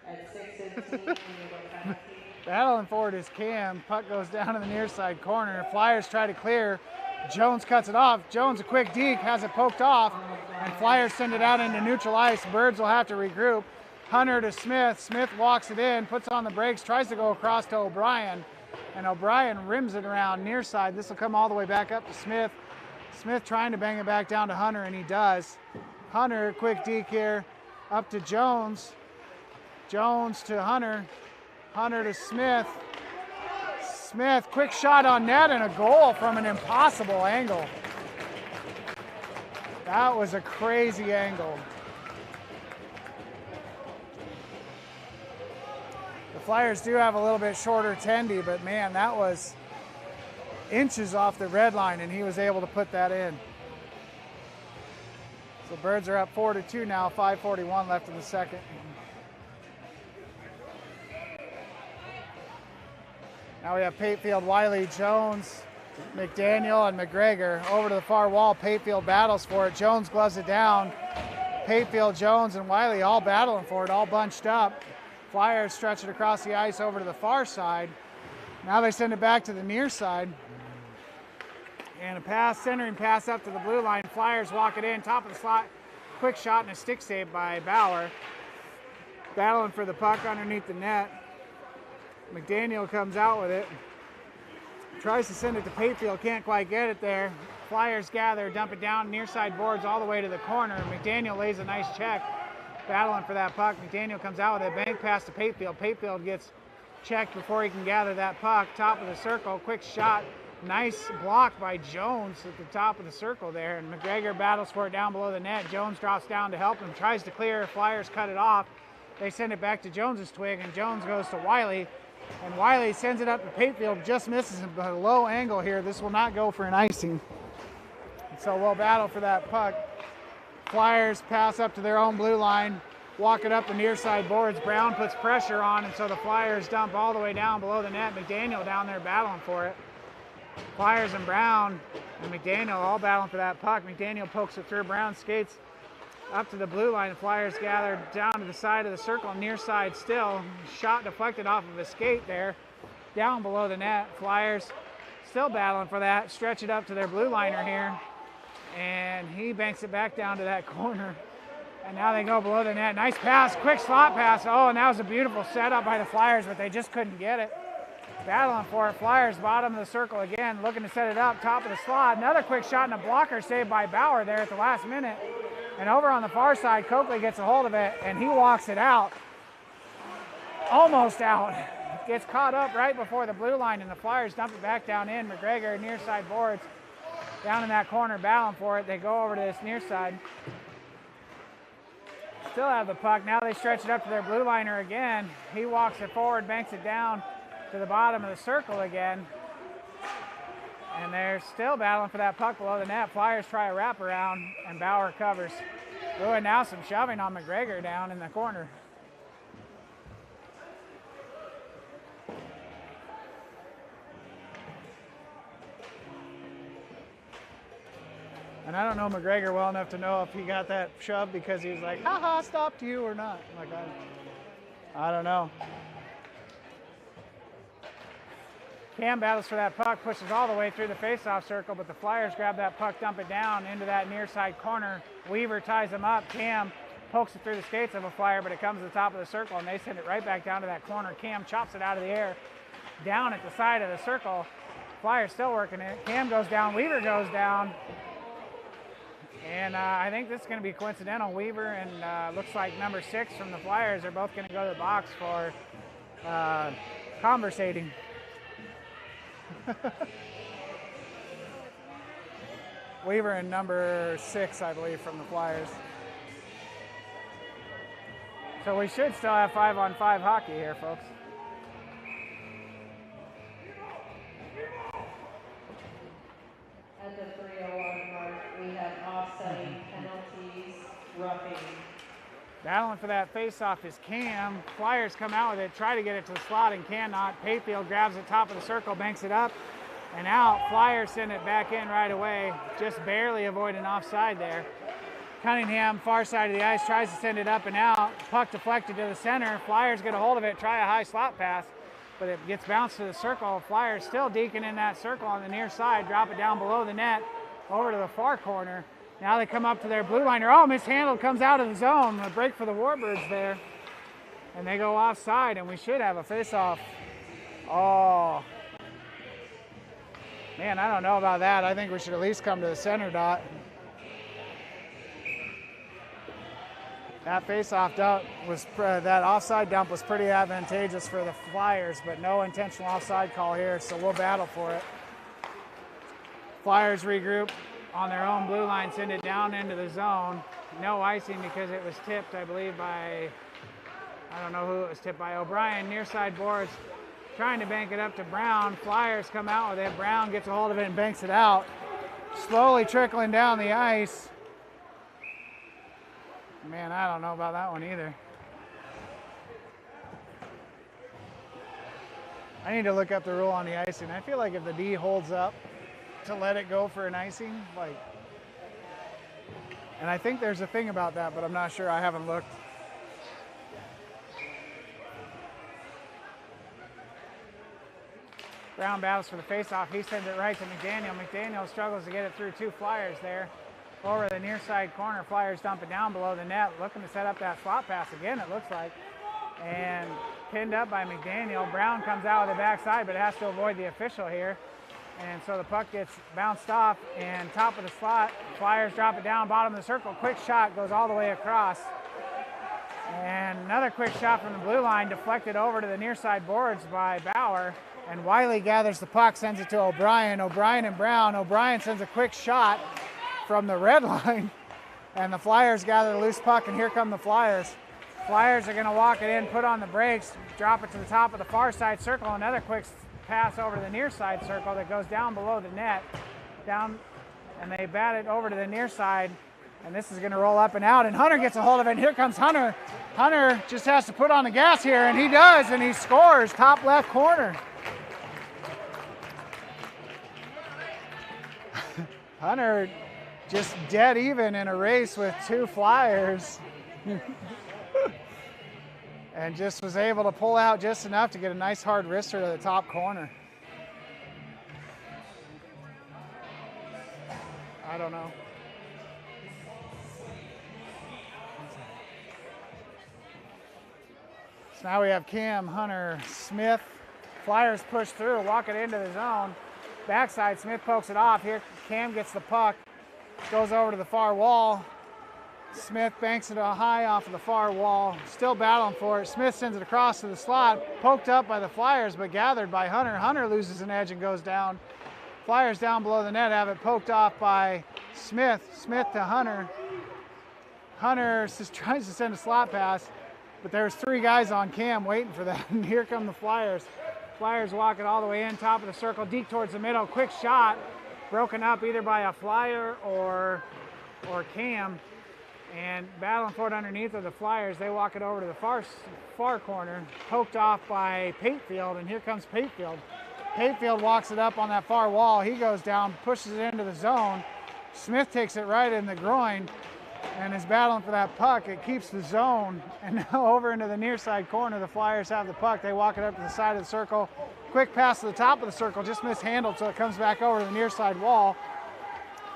At 6:15, battling forward is Cam. Puck goes down to the near side corner. Flyers try to clear. Jones cuts it off. Jones, a quick deke, has it poked off, and Flyers send it out into neutral ice. Birds will have to regroup. Hunter to Smith. Smith walks it in, puts on the brakes, tries to go across to O'Brien, and O'Brien rims it around near side. This will come all the way back up to Smith. Smith trying to bang it back down to Hunter, and he does. Hunter, quick deke here, up to Jones. Jones to Hunter. Hunter to Smith. Smith, quick shot on net and a goal from an impossible angle. That was a crazy angle. The Flyers do have a little bit shorter tendy, but man, that was inches off the red line, and he was able to put that in. So Birds are up 4-2 now, 5:41 left in the second. Now we have Patefield, Wiley, Jones, McDaniel, and McGregor over to the far wall. Patefield battles for it. Jones gloves it down. Patefield, Jones, and Wiley all battling for it, all bunched up. Flyers stretch it across the ice over to the far side. Now they send it back to the near side. And a pass, centering pass up to the blue line. Flyers walk it in, top of the slot. quick shot and a stick save by Bauer. Battling for the puck underneath the net. McDaniel comes out with it. Tries to send it to Patefield, can't quite get it there. Flyers gather, dump it down near side boards all the way to the corner. McDaniel lays a nice check, battling for that puck. McDaniel comes out with a bank pass to Patefield. Patefield gets checked before he can gather that puck. Top of the circle, quick shot. Nice block by Jones at the top of the circle there. And McGregor battles for it down below the net. Jones drops down to help him, tries to clear. Flyers cut it off. They send it back to Jones's twig, and Jones goes to Wiley. And Wiley sends it up to Patefield, just misses him, but a low angle here. This will not go for an icing. So we'll battle for that puck. Flyers pass up to their own blue line, walk it up the near side boards. Brown puts pressure on, and so the Flyers dump all the way down below the net. McDaniel down there battling for it. Flyers and Brown and McDaniel all battling for that puck. McDaniel pokes it through. Brown skates up to the blue line. The Flyers gather down to the side of the circle, near side still. Shot deflected off of a skate there, down below the net. Flyers still battling for that. Stretch it up to their blue liner here, and he banks it back down to that corner. And now they go below the net. Nice pass, quick slot pass. Oh, and that was a beautiful setup by the Flyers, but they just couldn't get it. Battling for it. Flyers bottom of the circle again, looking to set it up, top of the slot. Another quick shot and a blocker saved by Bauer there at the last minute. And over on the far side, Coakley gets a hold of it, and he walks it out. Almost out. Gets caught up right before the blue line, and the Flyers dump it back down in. McGregor, near side boards, down in that corner, battling for it. They go over to this near side. Still have the puck. Now they stretch it up to their blue liner again. He walks it forward, banks it down to the bottom of the circle again. And they're still battling for that puck below the net. Flyers try a wraparound, and Bauer covers. Ooh, and now some shoving on McGregor down in the corner. And I don't know McGregor well enough to know if he got that shove because he was like, ha, stopped you or not. Like, I don't know. Cam battles for that puck, pushes all the way through the faceoff circle, but the Flyers grab that puck, dump it down into that near side corner. Weaver ties him up. Cam pokes it through the skates of a Flyer, but it comes to the top of the circle, and they send it right back down to that corner. Cam chops it out of the air, down at the side of the circle. Flyers still working it. Cam goes down, Weaver goes down. And I think this is going to be coincidental. Weaver and looks like number 6 from the Flyers are both going to go to the box for conversating. Weaver and number 6, I believe, from the Flyers. So we should still have 5-on-5 hockey here, folks. At the 3:01 mark, we have offsetting, penalties, roughing. Battling for that face-off is Cam. Flyers come out with it, try to get it to the slot and cannot. Patefield grabs the top of the circle, banks it up and out. Flyers send it back in right away, just barely avoiding offside there. Cunningham, far side of the ice, tries to send it up and out. Puck deflected to the center. Flyers get a hold of it, try a high slot pass, but it gets bounced to the circle. Flyers still deking in that circle on the near side, drop it down below the net, over to the far corner. Now they come up to their blue liner. Oh, mishandled, comes out of the zone. A break for the Warbirds there. And they go offside, and we should have a face-off. Oh. Man, I don't know about that. I think we should at least come to the center dot. That face-off dump was, that offside dump was pretty advantageous for the Flyers, but no intentional offside call here, so we'll battle for it. Flyers regroup on their own blue line, send it down into the zone. No icing because it was tipped, I believe, by, I don't know who it was tipped by. O'Brien, near side boards, trying to bank it up to Brown. Flyers come out with it. Brown gets a hold of it and banks it out. Slowly trickling down the ice. Man, I don't know about that one either. I need to look up the rule on the icing. I feel like if the D holds up to let it go for an icing, like, and I think there's a thing about that, but I'm not sure. I haven't looked. Brown battles for the faceoff. He sends it right to McDaniel. McDaniel struggles to get it through 2 Flyers there. over the near side corner. Flyers dump it down below the net, looking to set up that slot pass again, it looks like. And pinned up by McDaniel. Brown comes out with the backside, but has to avoid the official here. And so the puck gets bounced off and top of the slot. Flyers drop it down, bottom of the circle. Quick shot goes all the way across. And another quick shot from the blue line, deflected over to the near side boards by Bauer. And Wiley gathers the puck, sends it to O'Brien. O'Brien and Brown. O'Brien sends a quick shot from the red line. And the Flyers gather the loose puck, and here come the Flyers. Flyers are going to walk it in, put on the brakes, drop it to the top of the far side circle. Another quick pass over to the near side circle that goes down below the net. Down, and they bat it over to the near side. And this is going to roll up and out, and Hunter gets a hold of it, and here comes Hunter. Hunter just has to put on the gas here, and he does, and he scores, top left corner. Hunter just dead even in a race with two Flyers. And just was able to pull out just enough to get a nice hard wrister to the top corner. I don't know. So now we have Cam, Hunter, Smith. Flyers push through, walk it into the zone. Backside, Smith pokes it off. Here, Cam gets the puck, goes over to the far wall. Smith banks it high off of the far wall, still battling for it. Smith sends it across to the slot, poked up by the Flyers, but gathered by Hunter. Hunter loses an edge and goes down. Flyers down below the net have it poked off by Smith. Smith to Hunter. Hunter just tries to send a slot pass, but there's three guys on Cam waiting for that, and here come the Flyers. Flyers walk it all the way in, top of the circle, deep towards the middle. Quick shot, broken up either by a Flyer or Cam. And battling for it underneath of the Flyers, they walk it over to the far corner, poked off by Patefield, and here comes Patefield. Patefield walks it up on that far wall. He goes down, pushes it into the zone. Smith takes it right in the groin and is battling for that puck. It keeps the zone, and now over into the near side corner, the Flyers have the puck. They walk it up to the side of the circle. Quick pass to the top of the circle, just mishandled, so it comes back over to the near side wall.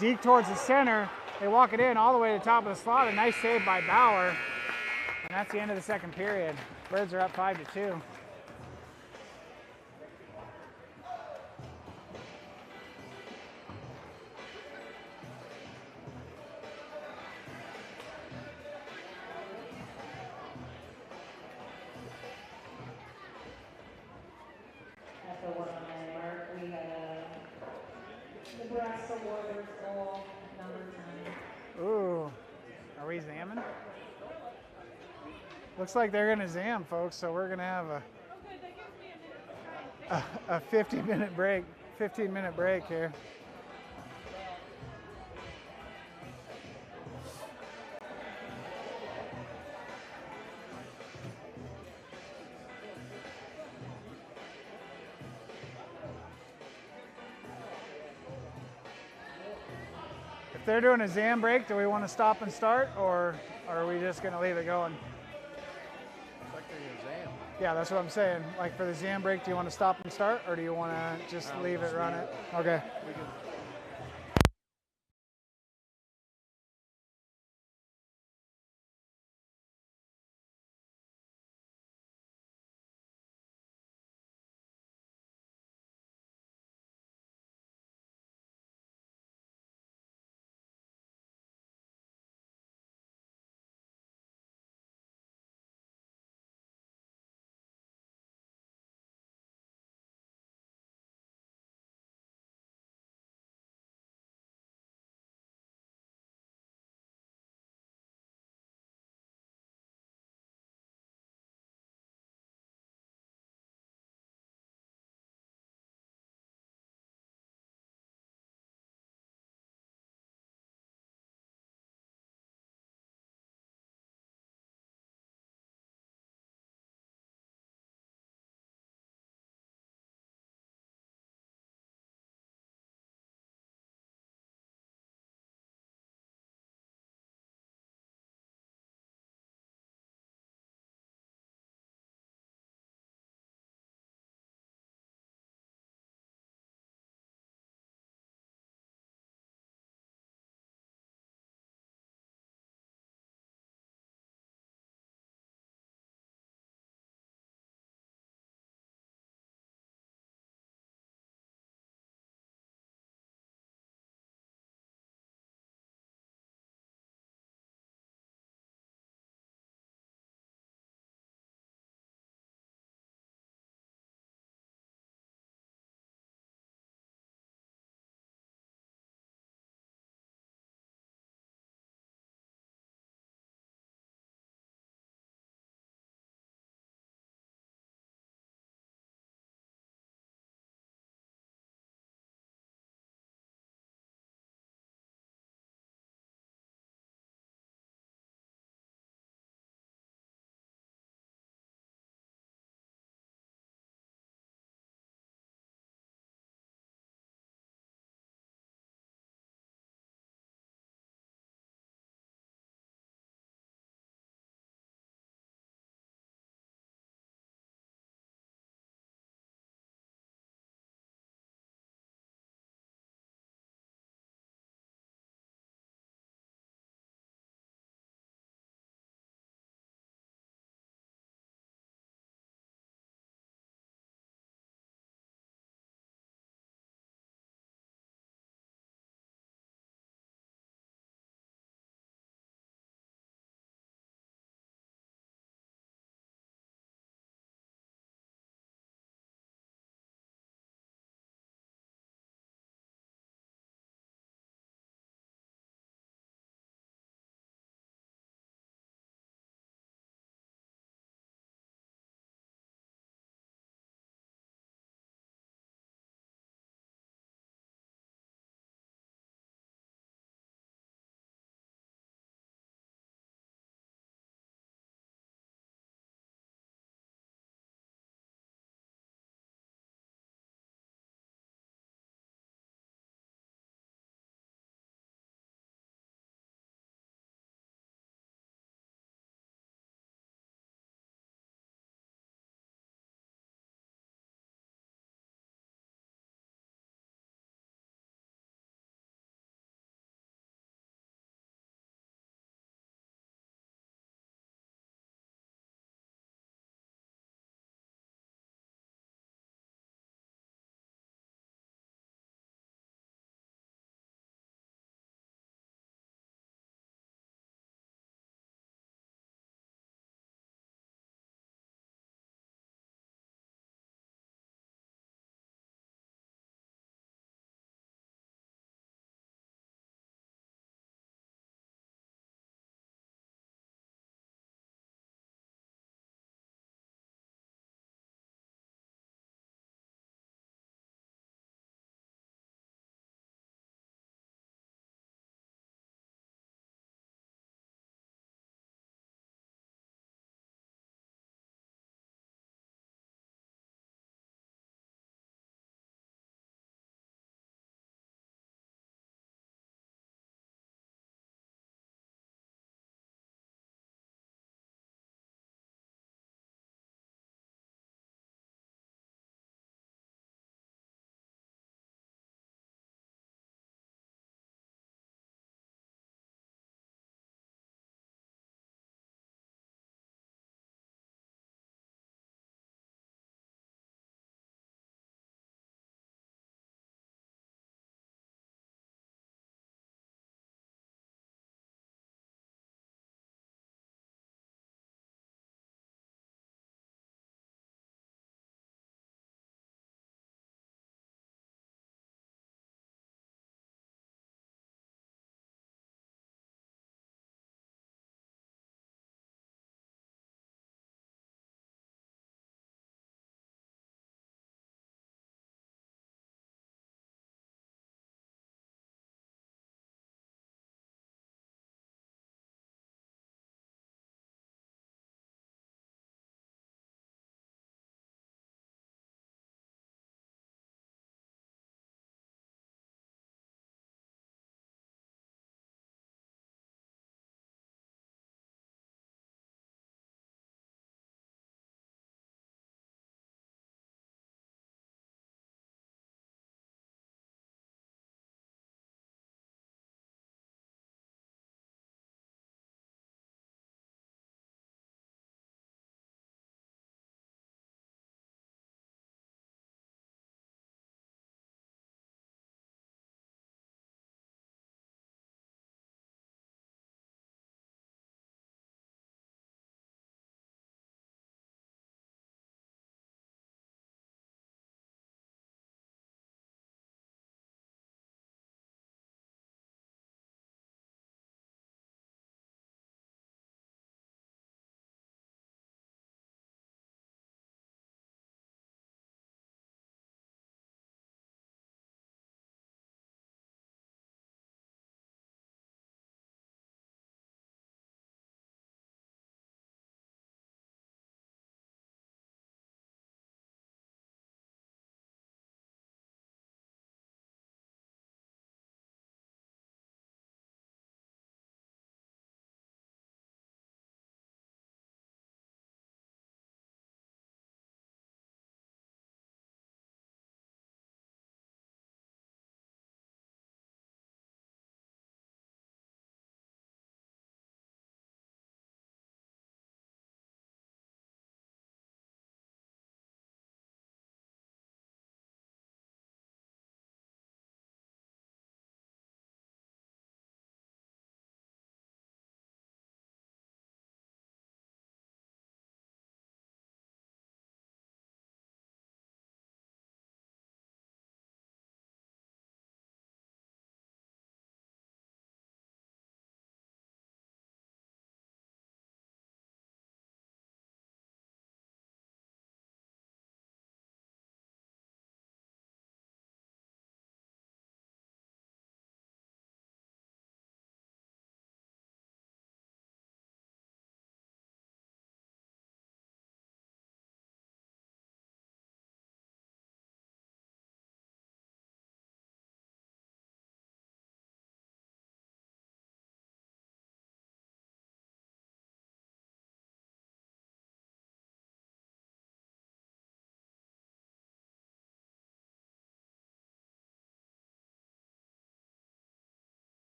Deep towards the center. They walk it in all the way to the top of the slot. A nice save by Bauer. And that's the end of the second period. Birds are up 5-2. After work on that mark, we had a Nebraska Warriors goal, number 10. Ooh, are we zamming? Looks like they're going to zam, folks, so we're going to have a 15-minute break here. If they're doing a zam break, do we want to stop and start, or are we just going to leave it going? It's like they're gonna zam. Yeah, that's what I'm saying. Like for the zam break, do you want to stop and start, or do you want to just leave it, run it? Okay. We can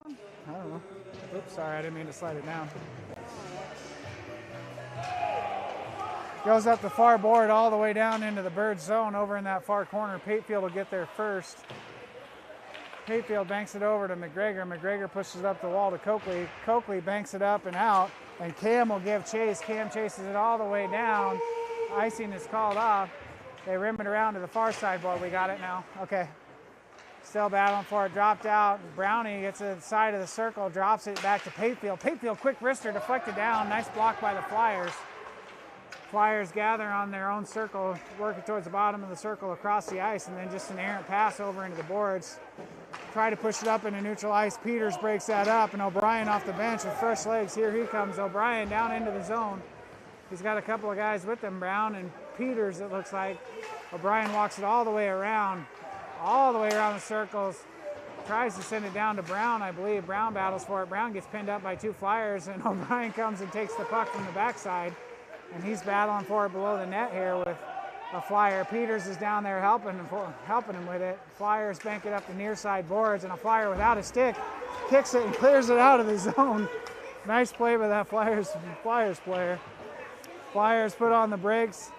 I don't know. Oops, sorry, I didn't mean to slide it down. Goes up the far board all the way down into the bird zone over in that far corner. Patefield will get there first. Patefield banks it over to McGregor. McGregor pushes it up the wall to Coakley. Coakley banks it up and out, and Cam will give chase. Cam chases it all the way down. Icing is called off. They rim it around to the far side board. We got it now. Okay. Still battling for it. Dropped out. Brownie gets to the side of the circle, drops it back to Patefield. Patefield, quick wrister, deflected down. Nice block by the Flyers. Flyers gather on their own circle, working towards the bottom of the circle across the ice, and then just an errant pass over into the boards. Try to push it up into neutral ice. Peters breaks that up, and O'Brien off the bench with fresh legs. Here he comes. O'Brien down into the zone. He's got a couple of guys with him, Brown and Peters, it looks like. O'Brien walks it all the way around the circles. Tries to send it down to Brown, I believe. Brown battles for it. Brown gets pinned up by two Flyers, and O'Brien comes and takes the puck from the backside. And he's battling for it below the net here with a Flyer. Peters is down there helping him with it. Flyers bank it up the near side boards, and a Flyer without a stick kicks it and clears it out of the zone. Nice play by that Flyers player. Flyers put on the brakes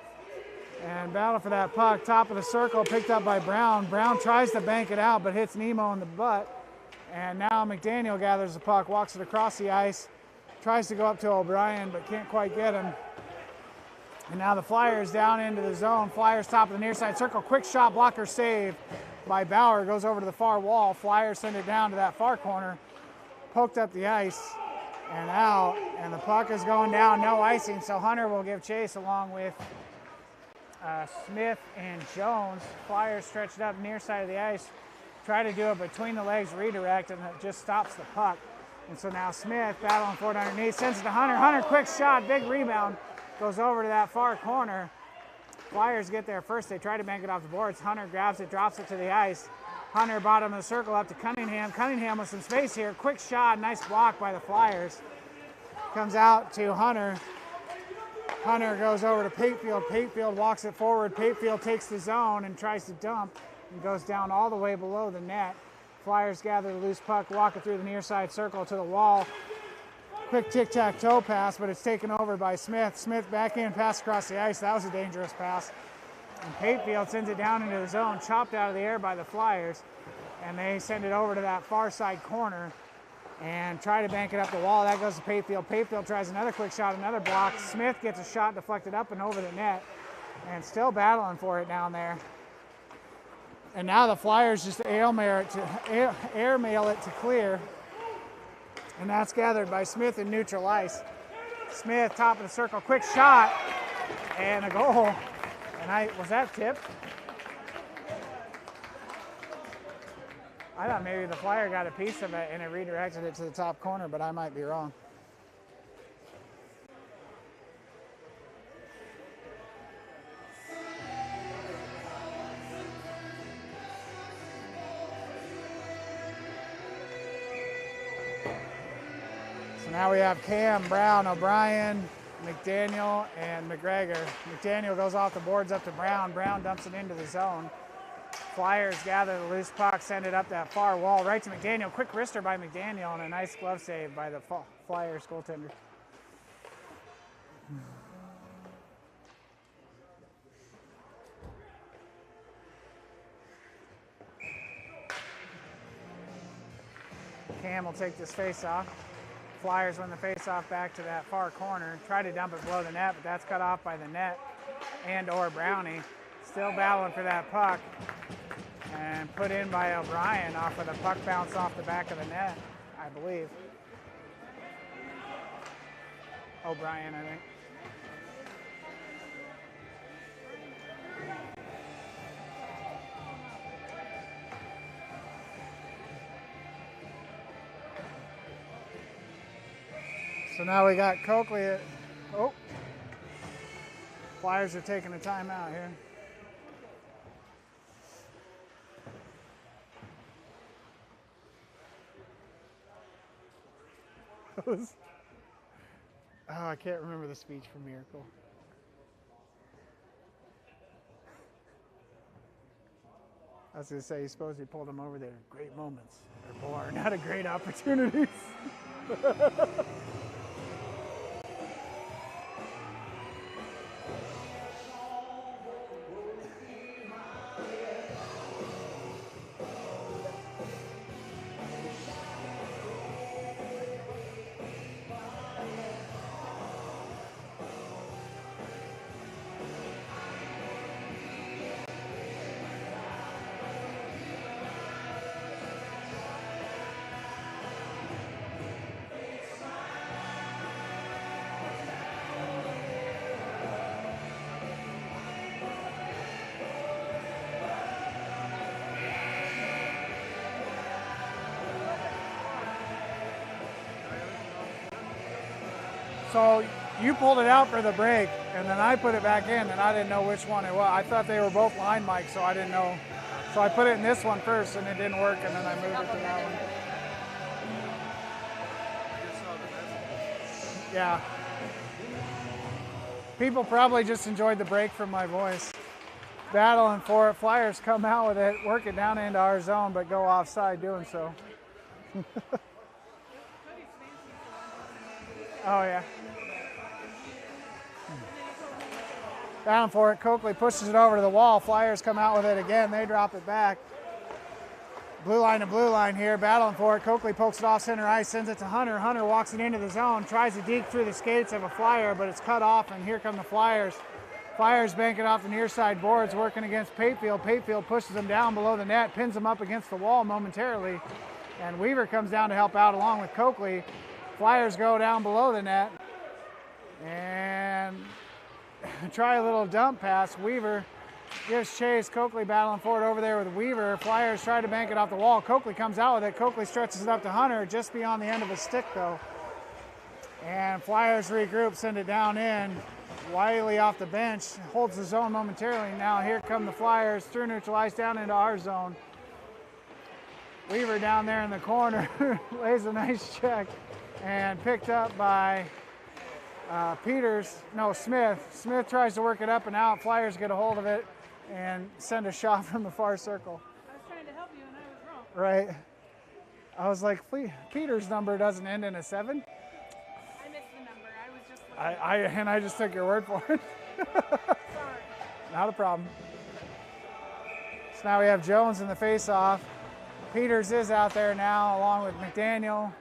and battle for that puck. Top of the circle, picked up by Brown. Brown tries to bank it out, but hits Nemo in the butt. And now McDaniel gathers the puck, walks it across the ice, tries to go up to O'Brien, but can't quite get him. And now the Flyers down into the zone. Flyers top of the near side circle. Quick shot, blocker save by Bauer. Goes over to the far wall. Flyers send it down to that far corner. Poked up the ice and out. And the puck is going down. No icing. So Hunter will give chase along with Smith and Jones. Flyers stretch it up near side of the ice. Try to do it between the legs redirect, and it just stops the puck. And so now Smith battling for it underneath. Sends it to Hunter. Hunter, quick shot. Big rebound. Goes over to that far corner. Flyers get there first. They try to bank it off the boards. Hunter grabs it, drops it to the ice. Hunter bottom of the circle up to Cunningham. Cunningham with some space here. Quick shot, nice block by the Flyers. Comes out to Hunter. Hunter goes over to Patefield. Patefield walks it forward. Patefield takes the zone and tries to dump and goes down all the way below the net. Flyers gather the loose puck, walk it through the near side circle to the wall. Quick tic-tac-toe pass, but it's taken over by Smith. Smith back in, pass across the ice. That was a dangerous pass. And Patefield sends it down into the zone, chopped out of the air by the Flyers. And they send it over to that far side corner and try to bank it up the wall. That goes to Patefield. Patefield tries another quick shot, another block. Smith gets a shot deflected up and over the net. And still battling for it down there. And now the Flyers just airmail it to clear. And that's gathered by Smith in neutral ice. Smith, top of the circle, quick shot, and a goal. And was that tipped? I thought maybe the Flyer got a piece of it and it redirected it to the top corner, but I might be wrong. Now we have Cam, Brown, O'Brien, McDaniel, and McGregor. McDaniel goes off the boards up to Brown. Brown dumps it into the zone. Flyers gather the loose puck, send it up that far wall, right to McDaniel. Quick wrister by McDaniel and a nice glove save by the Flyers goaltender. Cam will take this face off. Flyers win the face-off back to that far corner. Try to dump it below the net, but that's cut off by the net and or Brownie. Still battling for that puck. And put in by O'Brien off of the puck bounce off the back of the net, I believe. O'Brien, I think. So now we got Coakley at, Flyers are taking a timeout here. I can't remember the speech from Miracle. I was going to say, you suppose he pulled him over there. Great moments. Boy, not a great opportunities. So you pulled it out for the break, and then I put it back in, and I didn't know which one it was. I thought they were both line mics, so I didn't know. So I put it in this one first, and it didn't work, and then I moved it to that one. Yeah. People probably just enjoyed the break from my voice. Battling for it. Flyers come out with it, work it down into our zone, but go offside doing so. Oh, yeah. Down for it. Coakley pushes it over to the wall. Flyers come out with it again. They drop it back. Blue line to blue line here. Battling for it. Coakley pokes it off center ice. Sends it to Hunter. Hunter walks it into the zone. Tries to deke through the skates of a Flyer, but it's cut off, and here come the Flyers. Flyers banking off the near side boards, working against Patefield. Patefield pushes them down below the net, pins them up against the wall momentarily, and Weaver comes down to help out along with Coakley. Flyers go down below the net and try a little dump pass. Weaver gives chase. Coakley battling for it over there with Weaver. Flyers try to bank it off the wall. Coakley comes out with it. Coakley stretches it up to Hunter, just beyond the end of his stick though. And Flyers regroup, send it down in. Wiley off the bench, holds the zone momentarily. Now here come the Flyers through neutral ice down into our zone. Weaver down there in the corner lays a nice check. And picked up by Smith. Smith tries to work it up and out. Flyers get a hold of it and send a shot from the far circle. I was trying to help you and I was wrong. Right. I was like, Peter's number doesn't end in a 7. I missed the number. I was just looking. I just took your word for it. Sorry. Not a problem. So now we have Jones in the face-off. Peters is out there now along with McDaniel.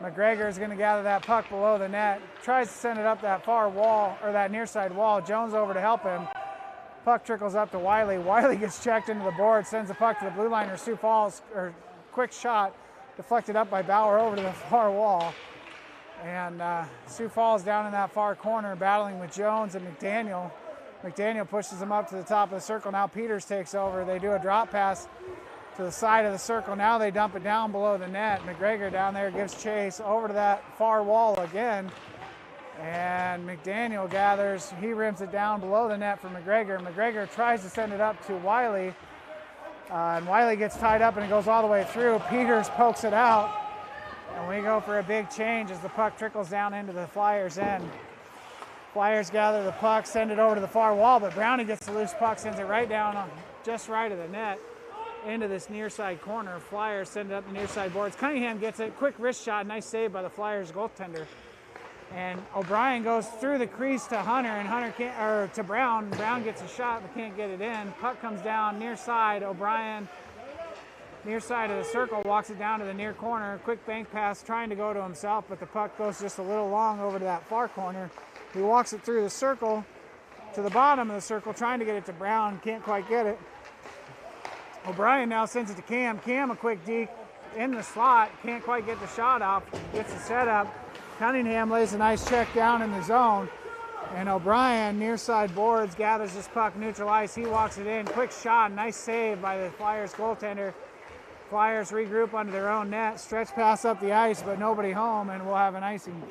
McGregor is going to gather that puck below the net. Tries to send it up that far wall, or that near side wall. Jones over to help him. Puck trickles up to Wiley. Wiley gets checked into the board, sends the puck to the blue liner. Sioux Falls, or quick shot, deflected up by Bauer over to the far wall. And Sioux Falls down in that far corner, battling with Jones and McDaniel. McDaniel pushes him up to the top of the circle. Now Peters takes over. They do a drop pass to the side of the circle. Now they dump it down below the net. McGregor down there gives chase over to that far wall again. And McDaniel gathers. He rims it down below the net for McGregor. McGregor tries to send it up to Wiley. And Wiley gets tied up and it goes all the way through. Peters pokes it out. And we go for a big change as the puck trickles down into the Flyers' end. Flyers gather the puck, send it over to the far wall, but Brownie gets the loose puck, sends it right down on just right of the net. Into this near side corner. Flyers send it up the near side boards. Cunningham gets it. Quick wrist shot. Nice save by the Flyers goaltender. And O'Brien goes through the crease to Hunter, and Hunter can't, or to Brown. Brown gets a shot but can't get it in. Puck comes down near side. O'Brien, near side of the circle, walks it down to the near corner. Quick bank pass trying to go to himself, but the puck goes just a little long over to that far corner. He walks it through the circle to the bottom of the circle, trying to get it to Brown. Can't quite get it. O'Brien now sends it to Cam. Cam a quick deke in the slot. Can't quite get the shot off. Gets the setup. Cunningham lays a nice check down in the zone. And O'Brien, near side boards, gathers this puck neutral ice. He walks it in. Quick shot. Nice save by the Flyers goaltender. Flyers regroup under their own net. Stretch pass up the ice, but nobody home, and we'll have an icing.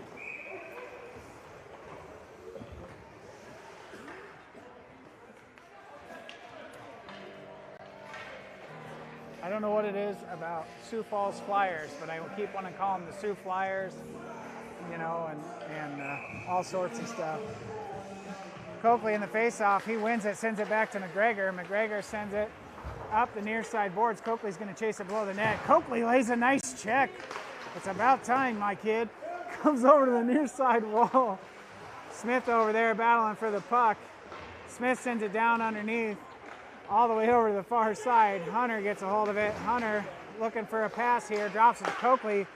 I don't know what it is about Sioux Falls Flyers, but I keep wanting to call them the Sioux Flyers, you know, and all sorts of stuff. Coakley in the face-off, he wins it, sends it back to McGregor. McGregor sends it up the near side boards. Coakley's going to chase it below the net. Coakley lays a nice check. It's about time, my kid. Comes over to the near side wall. Smith over there battling for the puck. Smith sends it down underneath, all the way over to the far side. Hunter gets a hold of it. Hunter looking for a pass here, drops it to Coakley.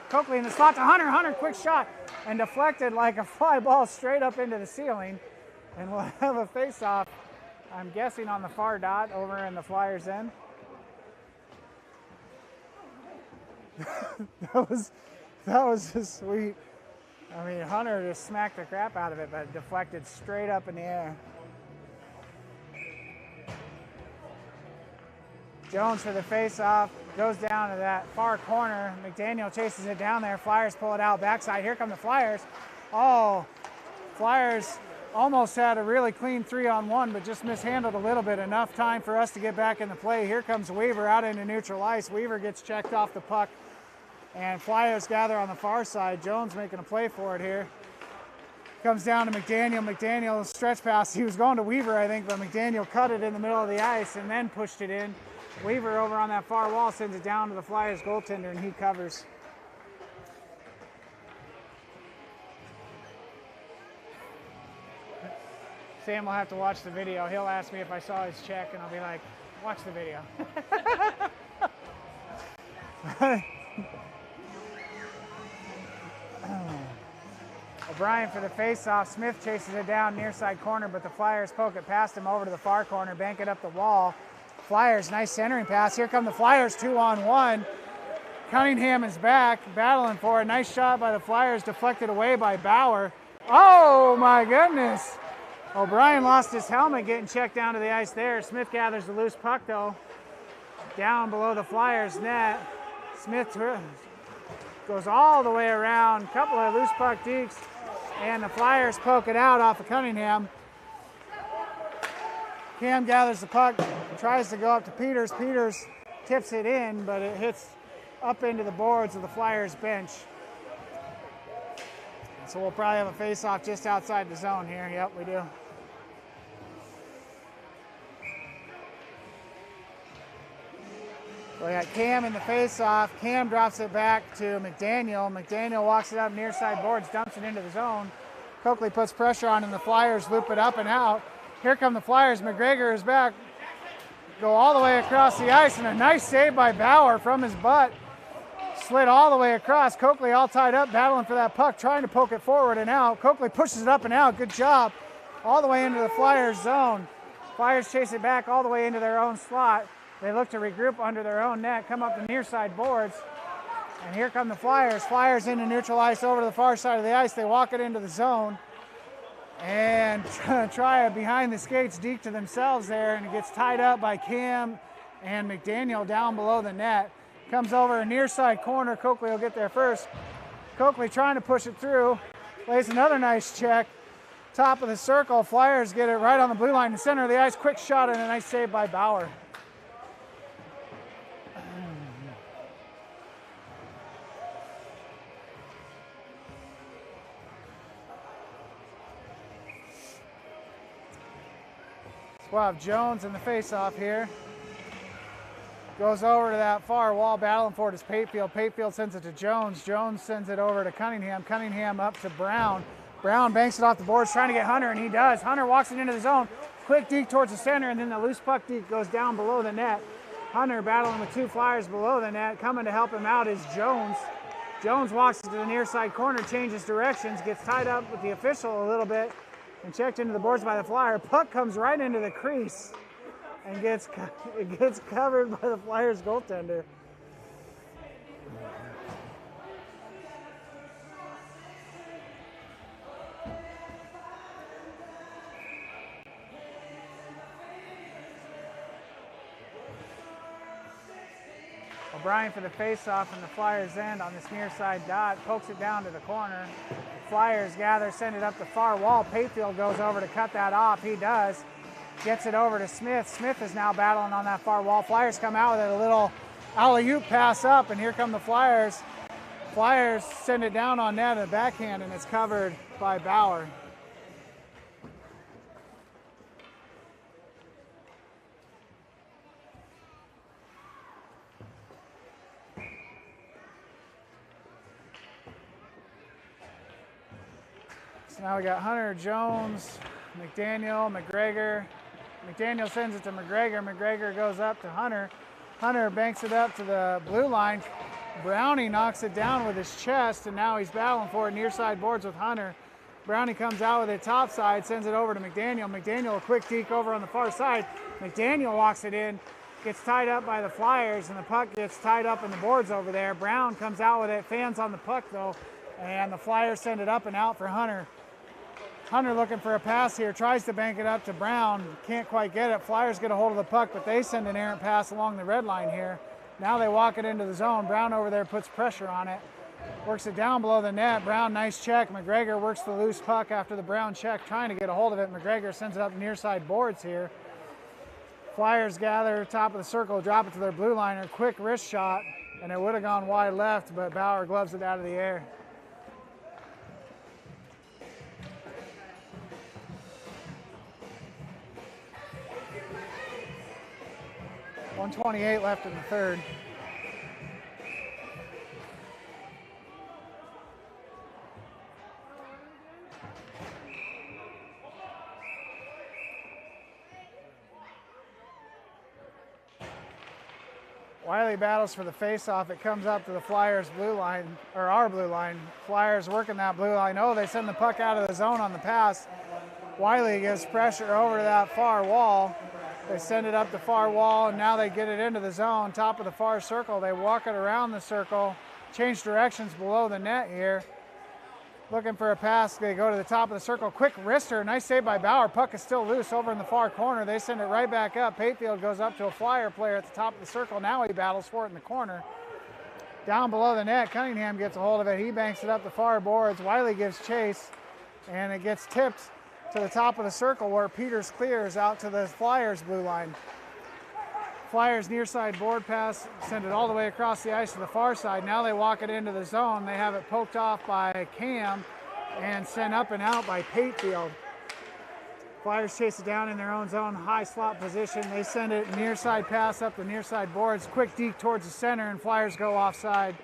Coakley in the slot to Hunter. Hunter, quick shot, and deflected like a fly ball straight up into the ceiling. And we'll have a face-off, I'm guessing on the far dot over in the Flyers' end. that was just sweet. I mean, Hunter just smacked the crap out of it, but deflected straight up in the air. Jones for the face-off, goes down to that far corner. McDaniel chases it down there. Flyers pull it out backside. Here come the Flyers. Oh, Flyers almost had a really clean 3-on-1, but just mishandled a little bit. Enough time for us to get back in the play. Here comes Weaver out into neutral ice. Weaver gets checked off the puck, and Flyers gather on the far side. Jones making a play for it here. Comes down to McDaniel. McDaniel stretch pass. He was going to Weaver, I think, but McDaniel cut it in the middle of the ice and then pushed it in. Weaver over on that far wall sends it down to the Flyers goaltender, and he covers. Sam will have to watch the video. He'll ask me if I saw his check, and I'll be like, watch the video. O'Brien for the face-off. Smith chases it down near side corner, but the Flyers poke it past him over to the far corner, bank it up the wall. Flyers, nice centering pass. Here come the Flyers 2-on-1. Cunningham is back, battling for it. Nice shot by the Flyers, deflected away by Bauer. Oh my goodness. O'Brien lost his helmet getting checked down to the ice there. Smith gathers the loose puck though, down below the Flyers net. Smith goes all the way around, couple of loose puck dekes, and the Flyers poke it out off of Cunningham. Cam gathers the puck, tries to go up to Peters. Peters tips it in, but it hits up into the boards of the Flyers bench. So we'll probably have a face-off just outside the zone here. Yep, we do. We got Cam in the face-off. Cam drops it back to McDaniel. McDaniel walks it up near side boards, dumps it into the zone. Coakley puts pressure on, and the Flyers loop it up and out. Here come the Flyers. McGregor is back. Go all the way across the ice, and a nice save by Bauer from his butt. Slid all the way across. Coakley all tied up, battling for that puck, trying to poke it forward and out. Coakley pushes it up and out. Good job. All the way into the Flyers zone. Flyers chase it back all the way into their own slot. They look to regroup under their own net, come up the near side boards. And here come the Flyers. Flyers into neutral ice over to the far side of the ice. They walk it into the zone and try a behind the skates deke to themselves there, and it gets tied up by Cam and McDaniel down below the net. Comes over a near side corner. Coakley will get there first. Coakley trying to push it through. Lays another nice check. Top of the circle. Flyers get it right on the blue line in the center of the ice. Quick shot and a nice save by Bauer. We'll have Jones in the face-off here. Goes over to that far wall, battling for it is Patefield. Patefield sends it to Jones. Jones sends it over to Cunningham. Cunningham up to Brown. Brown banks it off the boards, trying to get Hunter, and he does. Hunter walks it into the zone. Quick deke towards the center, and then the loose puck deke goes down below the net. Hunter battling with two Flyers below the net. Coming to help him out is Jones. Jones walks to the near side corner, changes directions, gets tied up with the official a little bit, and checked into the boards by the Flyer. Puck comes right into the crease and gets covered by the Flyers goaltender. O'Brien for the face-off from the Flyers' end on this near side dot, pokes it down to the corner. Flyers gather, send it up the far wall. Patefield goes over to cut that off. He does. Gets it over to Smith. Smith is now battling on that far wall. Flyers come out with it, a little alley-oop pass up, and here come the Flyers. Flyers send it down on net, a backhand, and it's covered by Bauer. So now we got Hunter, Jones, McDaniel, McGregor. McDaniel sends it to McGregor. McGregor goes up to Hunter. Hunter banks it up to the blue line. Brownie knocks it down with his chest, and now he's battling for it near side boards with Hunter. Brownie comes out with it top side, sends it over to McDaniel. McDaniel a quick deke over on the far side. McDaniel walks it in, gets tied up by the Flyers, and the puck gets tied up in the boards over there. Brown comes out with it, fans on the puck though, and the Flyers send it up and out for Hunter. Hunter looking for a pass here, tries to bank it up to Brown, can't quite get it. Flyers get a hold of the puck, but they send an errant pass along the red line here. Now they walk it into the zone. Brown over there puts pressure on it, works it down below the net. Brown, nice check. McGregor works the loose puck after the Brown check, trying to get a hold of it. McGregor sends it up near side boards here. Flyers gather, top of the circle, drop it to their blue liner. Quick wrist shot, and it would have gone wide left, but Bauer gloves it out of the air. .128 left in the third. Wiley battles for the face-off. It comes up to the Flyers blue line, or our blue line. Flyers working that blue line. Oh, they send the puck out of the zone on the pass. Wiley gives pressure over to that far wall. They send it up the far wall, and now they get it into the zone, top of the far circle. They walk it around the circle, change directions below the net here. Looking for a pass, they go to the top of the circle. Quick wrister, nice save by Bauer. Puck is still loose over in the far corner. They send it right back up. Payfield goes up to a Flyer player at the top of the circle. Now he battles for it in the corner. Down below the net, Cunningham gets a hold of it. He banks it up the far boards. Wiley gives chase, and it gets tipped to the top of the circle where Peters clears out to the Flyers blue line. Flyers near side board pass, send it all the way across the ice to the far side. Now they walk it into the zone. They have it poked off by Cam and sent up and out by Patefield. Flyers chase it down in their own zone, high slot position. They send it near side pass up the near side boards, quick deke towards the center, and Flyers go offside.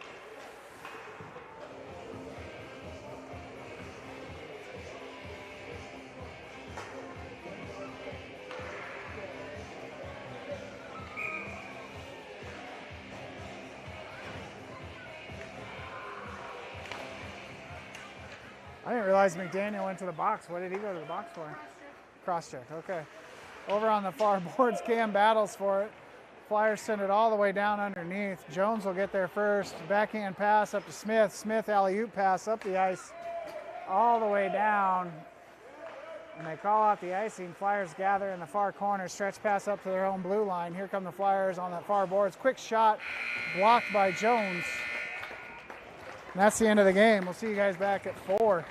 I didn't realize McDaniel went to the box. What did he go to the box for? Cross-check, okay. Over on the far boards, Cam battles for it. Flyers send it all the way down underneath. Jones will get there first. Backhand pass up to Smith. Smith alley-oop pass up the ice all the way down. And they call out the icing. Flyers gather in the far corner. Stretch pass up to their own blue line. Here come the Flyers on that far boards. Quick shot blocked by Jones. And that's the end of the game. We'll see you guys back at 4.